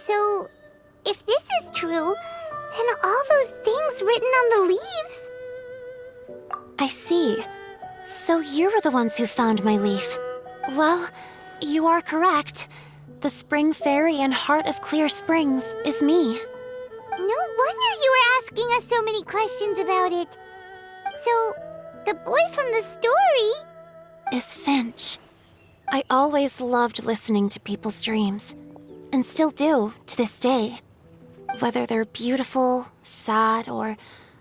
So, if this is true, then all those things written on the leaves... I see. So you were the ones who found my leaf. Well, you are correct. The Spring Fairy and Heart of Clear Springs is me. No wonder you were asking us so many questions about it. So, the boy from the story... is Finch. I always loved listening to people's dreams, and still do to this day. Whether they're beautiful, sad, or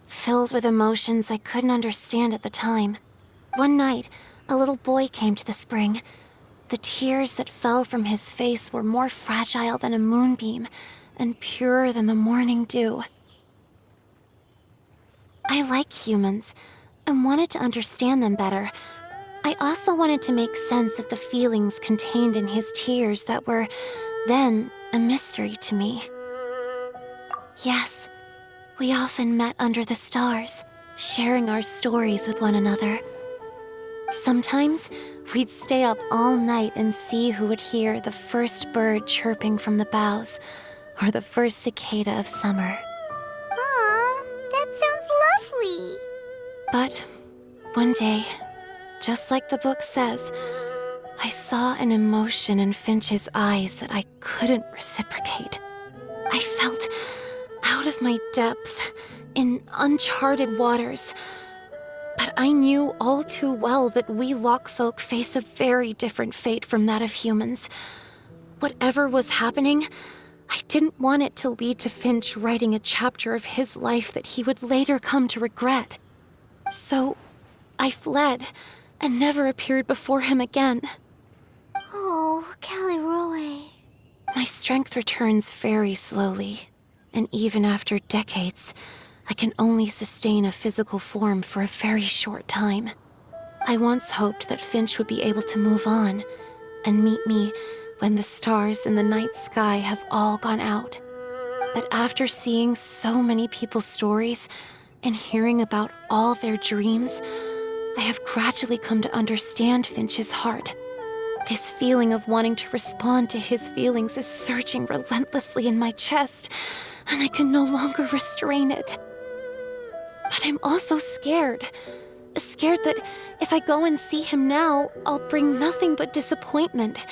filled with emotions I couldn't understand at the time. One night, a little boy came to the spring. The tears that fell from his face were more fragile than a moonbeam, and purer than the morning dew. I like humans and wanted to understand them better. I also wanted to make sense of the feelings contained in his tears that were, then, a mystery to me. Yes, we often met under the stars, sharing our stories with one another. Sometimes, we'd stay up all night and see who would hear the first bird chirping from the boughs, or the first cicada of summer. Aw, that sounds lovely. But one day, just like the book says, I saw an emotion in Finch's eyes that I couldn't reciprocate. I felt out of my depth, in uncharted waters. But I knew all too well that we Lockfolk face a very different fate from that of humans. Whatever was happening, I didn't want it to lead to Finch writing a chapter of his life that he would later come to regret. So, I fled, and never appeared before him again. Oh, Caliroe. My strength returns very slowly, and even after decades, I can only sustain a physical form for a very short time. I once hoped that Finch would be able to move on, and meet me when the stars in the night sky have all gone out. But after seeing so many people's stories, and hearing about all their dreams, I have gradually come to understand Finch's heart. This feeling of wanting to respond to his feelings is surging relentlessly in my chest, and I can no longer restrain it. But I'm also scared. Scared that if I go and see him now, I'll bring nothing but disappointment,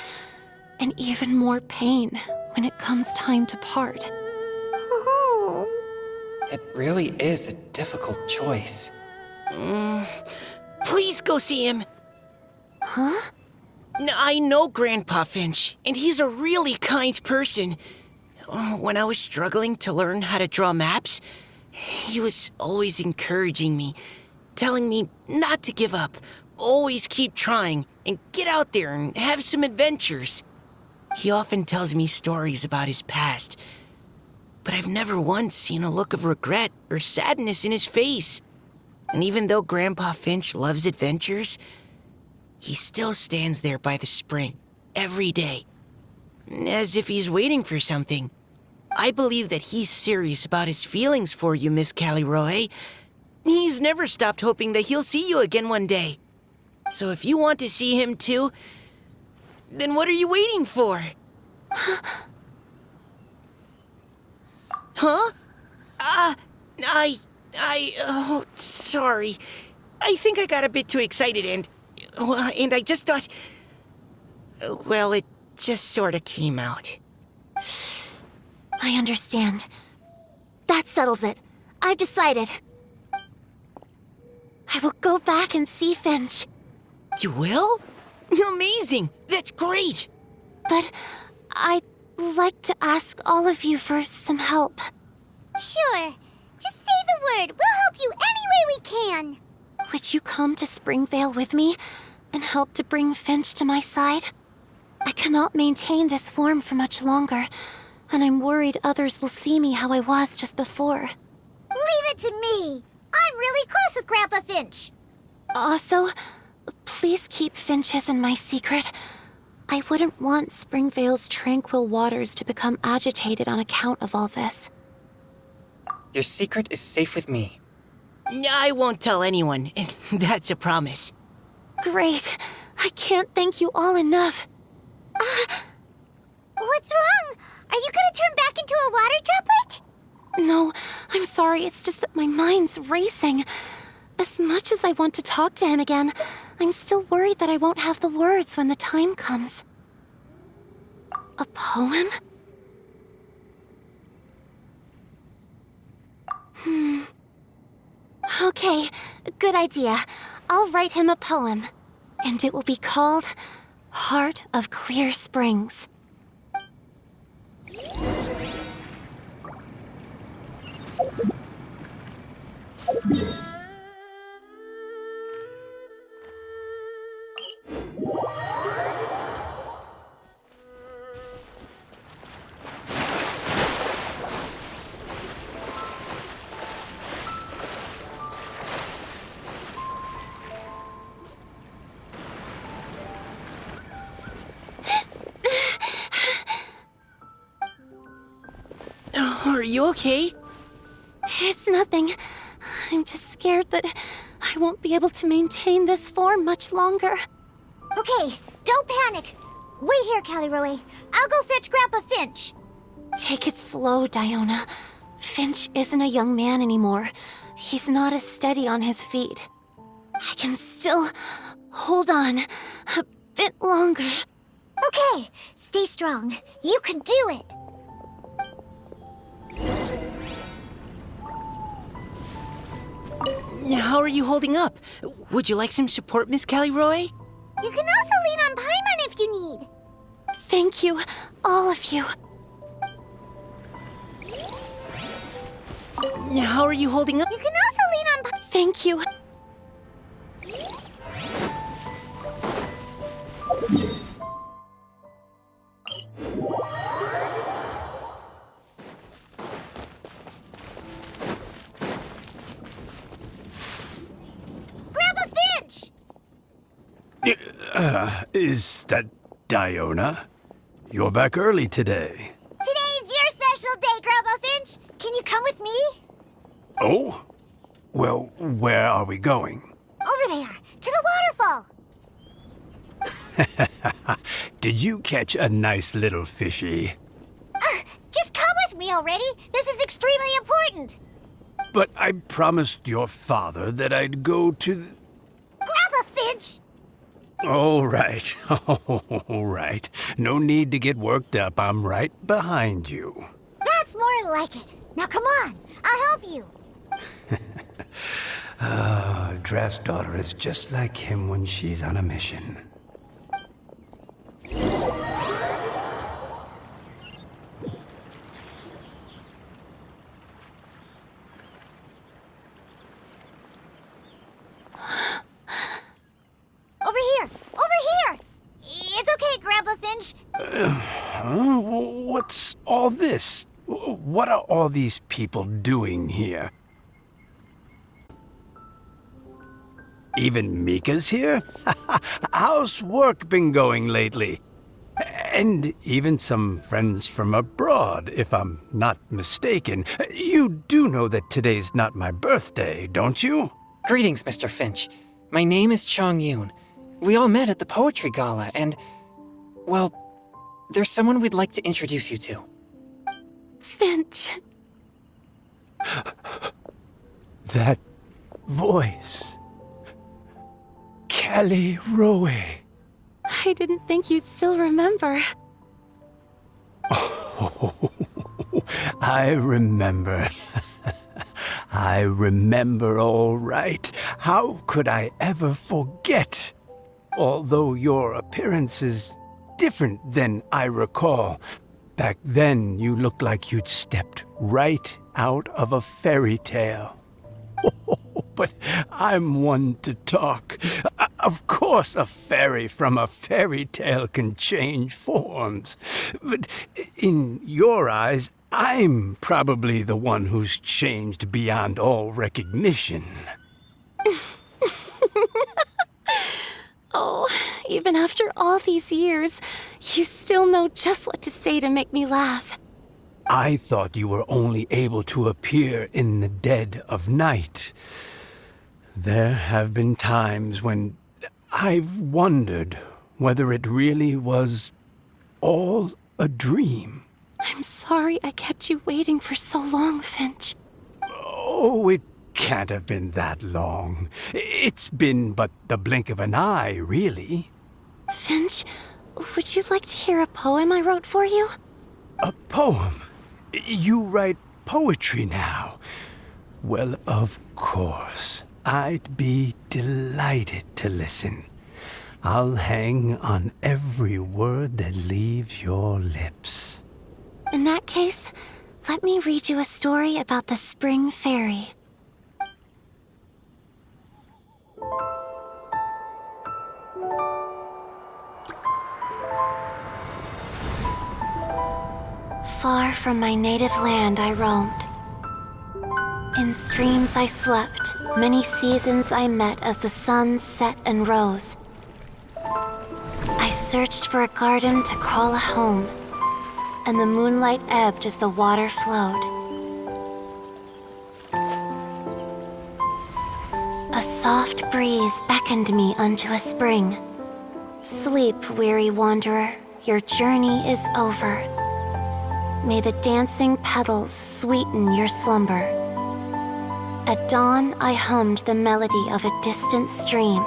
and even more pain when it comes time to part. Oh. It really is a difficult choice. Please go see him. Huh? I know Grandpa Finch, and he's a really kind person. When I was struggling to learn how to draw maps, he was always encouraging me, telling me not to give up, always keep trying, and get out there and have some adventures. He often tells me stories about his past, but I've never once seen a look of regret or sadness in his face. And even though Grandpa Finch loves adventures, he still stands there by the spring, every day, as if he's waiting for something. I believe that he's serious about his feelings for you, Miss Caliroe. He's never stopped hoping that he'll see you again one day. So if you want to see him too, then what are you waiting for? Huh? Oh, sorry. I think I got a bit too excited and I just thought, well, it just sort of came out. I understand. That settles it. I've decided. I will go back and see Finch. You will? Amazing! That's great! But I'd like to ask all of you for some help. Sure. Just say the word. We'll help you any way we can. Would you come to Springvale with me and help to bring Finch to my side? I cannot maintain this form for much longer, and I'm worried others will see me how I was just before. Leave it to me. I'm really close with Grandpa Finch. Also, please keep Finch's in my secret. I wouldn't want Springvale's tranquil waters to become agitated on account of all this. Your secret is safe with me. I won't tell anyone. That's a promise. Great. I can't thank you all enough. What's wrong? Are you gonna turn back into a water droplet? No, I'm sorry. It's just that my mind's racing. As much as I want to talk to him again, I'm still worried that I won't have the words when the time comes. A poem? Okay, good idea. I'll write him a poem. And it will be called Heart of Clear Springs. you okay? It's nothing. I'm just scared that I won't be able to maintain this form much longer. Okay, don't panic. Wait here, Caliroe. I'll go fetch Grandpa Finch. Take it slow, Diona. Finch isn't a young man anymore. He's not as steady on his feet. I can still hold on a bit longer. Okay, stay strong. You can do it. How are you holding up? Would you like some support, Miss Caliroe? You can also lean on Paimon if you need. Thank you, all of you. How are you holding up? You can also lean on Thank you. Grandpa Finch! Is that Diona? You're back early today. Today's your special day, Grandpa Finch. Can you come with me? Oh? Well, where are we going? Over there, to the waterfall. Did you catch a nice little fishy? Just come with me already. This is extremely important. But I promised your father that I'd go to the... Grandpa Finch! All right. All right. No need to get worked up. I'm right behind you. That's more like it. Now come on, I'll help you. Draft's daughter is just like him when she's on a mission. Over here! Over here! It's okay, Grandpa Finch. What's all this? What are all these people doing here? Even Mika's here? How's work been going lately? And even some friends from abroad, if I'm not mistaken. You do know that today's not my birthday, don't you? Greetings, Mr. Finch. My name is Chong Yoon. We all met at the poetry gala, and, well, there's someone we'd like to introduce you to. Finch. That voice. Caliroe. I didn't think you'd still remember. Oh, I remember. I remember all right. How could I ever forget? Although your appearance is different than I recall. Back then, you looked like you'd stepped right out of a fairy tale. Oh, but I'm one to talk. Of course, a fairy from a fairy tale can change forms. But in your eyes, I'm probably the one who's changed beyond all recognition. Oh, even after all these years, you still know just what to say to make me laugh. I thought you were only able to appear in the dead of night. There have been times when I've wondered whether it really was all a dream. I'm sorry I kept you waiting for so long, Finch. Oh, it can't have been that long. It's been but the blink of an eye, really. Finch, would you like to hear a poem I wrote for you? A poem? You write poetry now? Well, of course. I'd be delighted to listen. I'll hang on every word that leaves your lips. In that case, let me read you a story about the Spring Fairy. Far from my native land I roamed. In streams I slept, many seasons I met as the sun set and rose. I searched for a garden to call a home, and the moonlight ebbed as the water flowed. A soft breeze beckoned me unto a spring. Sleep, weary wanderer, your journey is over. May the dancing petals sweeten your slumber. At dawn, I hummed the melody of a distant stream,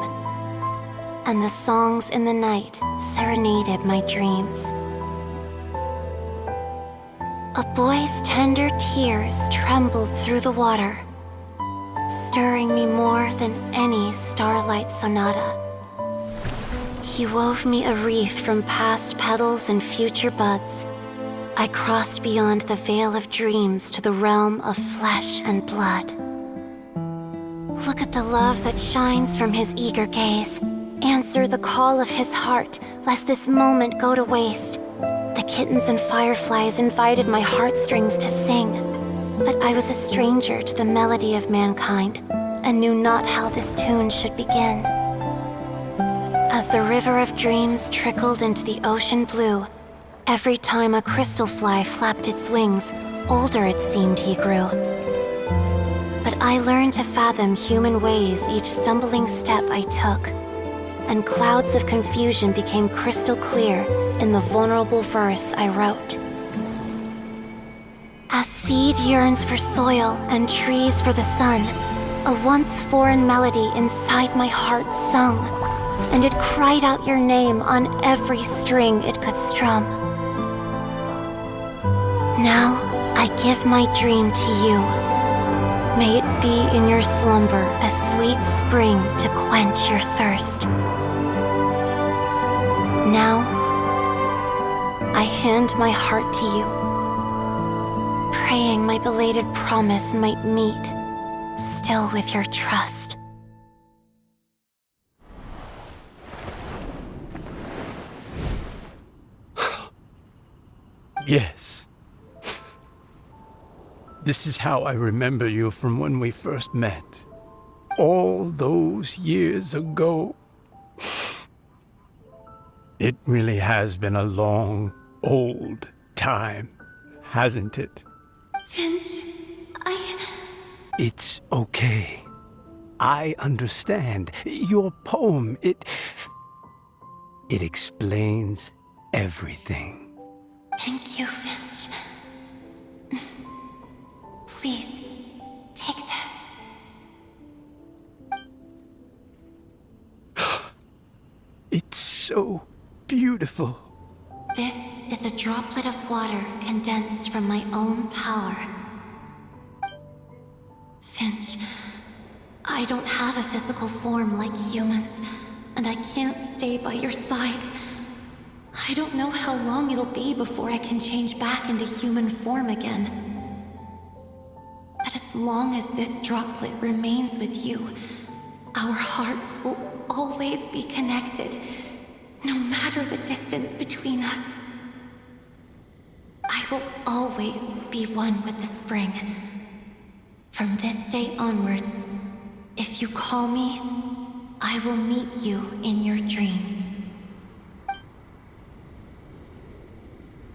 and the songs in the night serenaded my dreams. A boy's tender tears trembled through the water, stirring me more than any starlight sonata. He wove me a wreath from past petals and future buds. I crossed beyond the veil of dreams to the realm of flesh and blood. Look at the love that shines from his eager gaze. Answer the call of his heart, lest this moment go to waste. The kittens and fireflies invited my heartstrings to sing, but I was a stranger to the melody of mankind, and knew not how this tune should begin. As the river of dreams trickled into the ocean blue, every time a crystal fly flapped its wings, older it seemed he grew. But I learned to fathom human ways each stumbling step I took, and clouds of confusion became crystal clear in the vulnerable verse I wrote. As seed yearns for soil and trees for the sun, a once foreign melody inside my heart sung, and it cried out your name on every string it could strum. Now I give my dream to you. May it be in your slumber a sweet spring to quench your thirst. Now, I hand my heart to you, praying my belated promise might meet, still with your trust. Yes. This is how I remember you from when we first met. All those years ago. It really has been a long, old time, hasn't it? Finch, It's okay. I understand. Your poem, it explains everything. Thank you, Finch. Please, take this. It's so beautiful. This is a droplet of water condensed from my own power. Finch, I don't have a physical form like humans, and I can't stay by your side. I don't know how long it'll be before I can change back into human form again. But as long as this droplet remains with you, our hearts will always be connected, no matter the distance between us. I will always be one with the spring. From this day onwards, if you call me, I will meet you in your dreams.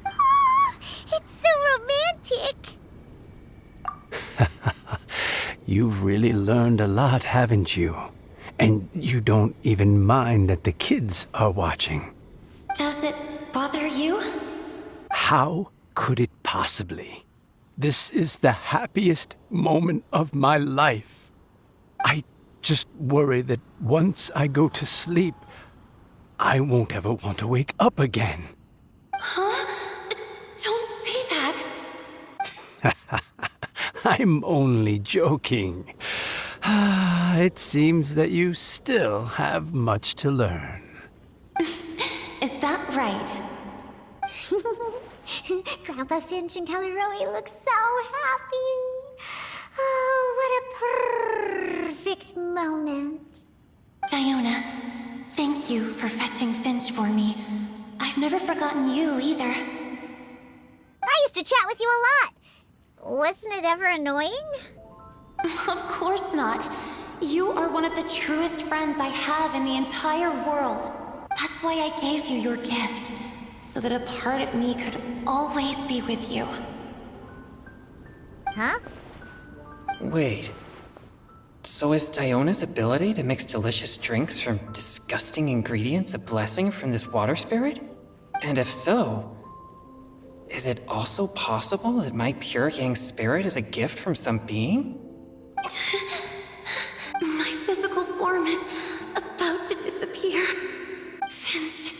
Oh, it's so romantic. You've really learned a lot, haven't you? And you don't even mind that the kids are watching. Does it bother you? How could it possibly? This is the happiest moment of my life. I just worry that once I go to sleep, I won't ever want to wake up again. Huh? Don't say that. I'm only joking. It seems that you still have much to learn. Is that right? Grandpa Finch and Kelly Rowie look so happy. Oh, what a perfect moment. Diona, thank you for fetching Finch for me. I've never forgotten you either. I used to chat with you a lot. Wasn't it ever annoying? Of course not. You are one of the truest friends I have in the entire world. That's why I gave you your gift, so that a part of me could always be with you. Huh? Wait. So is Diona's ability to mix delicious drinks from disgusting ingredients a blessing from this water spirit? And if so, is it also possible that my pure yang spirit is a gift from some being? My physical form is about to disappear. Finch,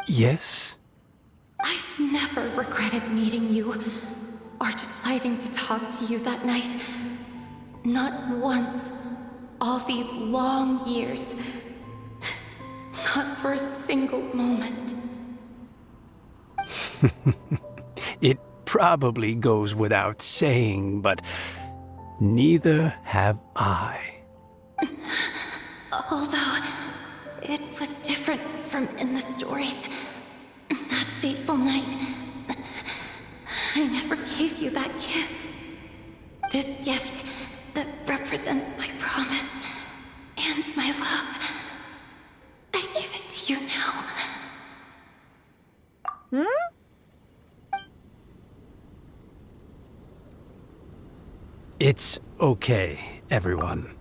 Yes? I've never regretted meeting you or deciding to talk to you that night. Not once. All these long years. Not for a single moment. It probably goes without saying, but neither have I. Although it was different from in the stories. That fateful night, I never gave you that kiss. This gift that represents my promise and my love. I give it to you now. It's okay, everyone.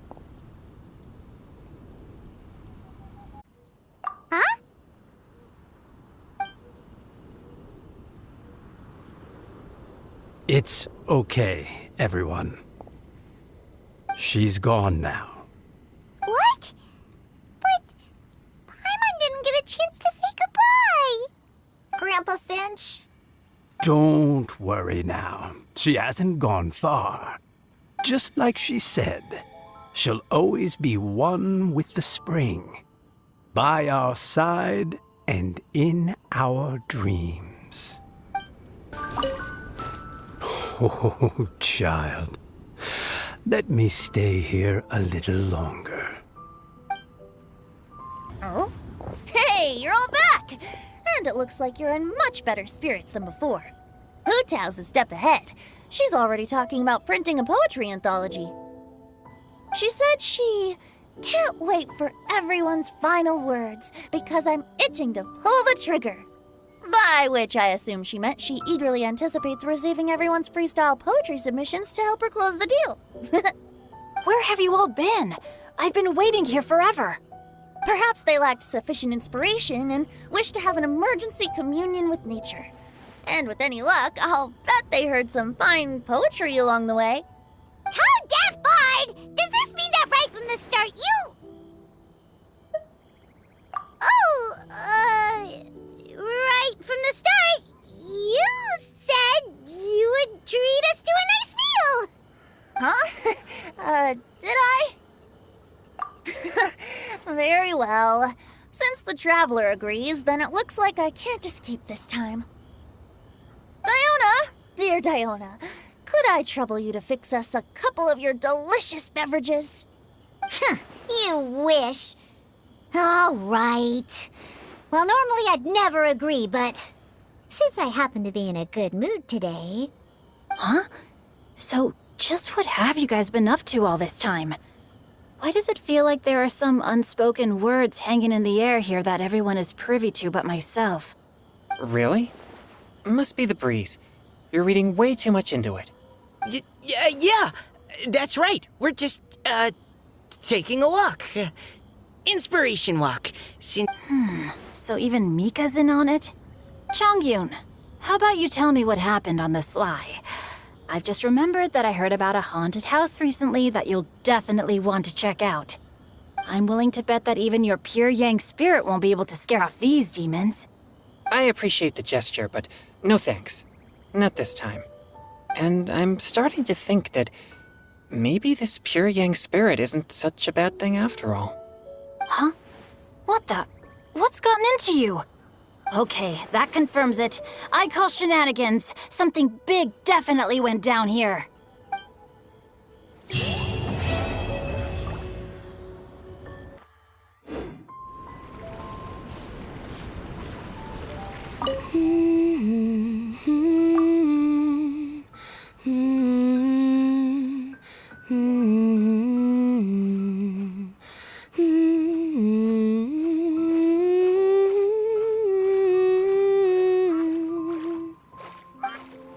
Huh? It's okay, everyone. She's gone now. What? But Paimon didn't get a chance to say goodbye. Grandpa Finch? Don't worry now. She hasn't gone far. Just like she said, she'll always be one with the spring. By our side and in our dreams. Oh, child. Let me stay here a little longer. Oh? Hey, you're all back! And it looks like you're in much better spirits than before. Hu Tao's a step ahead. She's already talking about printing a poetry anthology. She said she can't wait for everyone's final words because I'm itching to pull the trigger. By which I assume she meant she eagerly anticipates receiving everyone's freestyle poetry submissions to help her close the deal. Where have you all been? I've been waiting here forever. Perhaps they lacked sufficient inspiration and wished to have an emergency communion with nature. And with any luck, I'll bet they heard some fine poetry along the way. Code Deaf Bard! Does this mean that right from the start you... right from the start, you said you would treat us to a nice meal! Huh? Did I? Very well. Since the traveler agrees, then it looks like I can't escape this time. Diona! Dear Diona, could I trouble you to fix us a couple of your delicious beverages? You wish. All right. Well, normally I'd never agree, but since I happen to be in a good mood today... Huh? So, just what have you guys been up to all this time? Why does it feel like there are some unspoken words hanging in the air here that everyone is privy to but myself? Really? Must be the breeze. You're reading way too much into it. Yeah, that's right. We're just, taking a walk. Inspiration walk. So even Mika's in on it? Chongyun, how about you tell me what happened on the sly? I've just remembered that I heard about a haunted house recently that you'll definitely want to check out. I'm willing to bet that even your pure yang spirit won't be able to scare off these demons. I appreciate the gesture, but no thanks. Not this time. And I'm starting to think that maybe this pure yang spirit isn't such a bad thing after all. Huh? What the? What's gotten into you? Okay, that confirms it. I call shenanigans. Something big definitely went down here.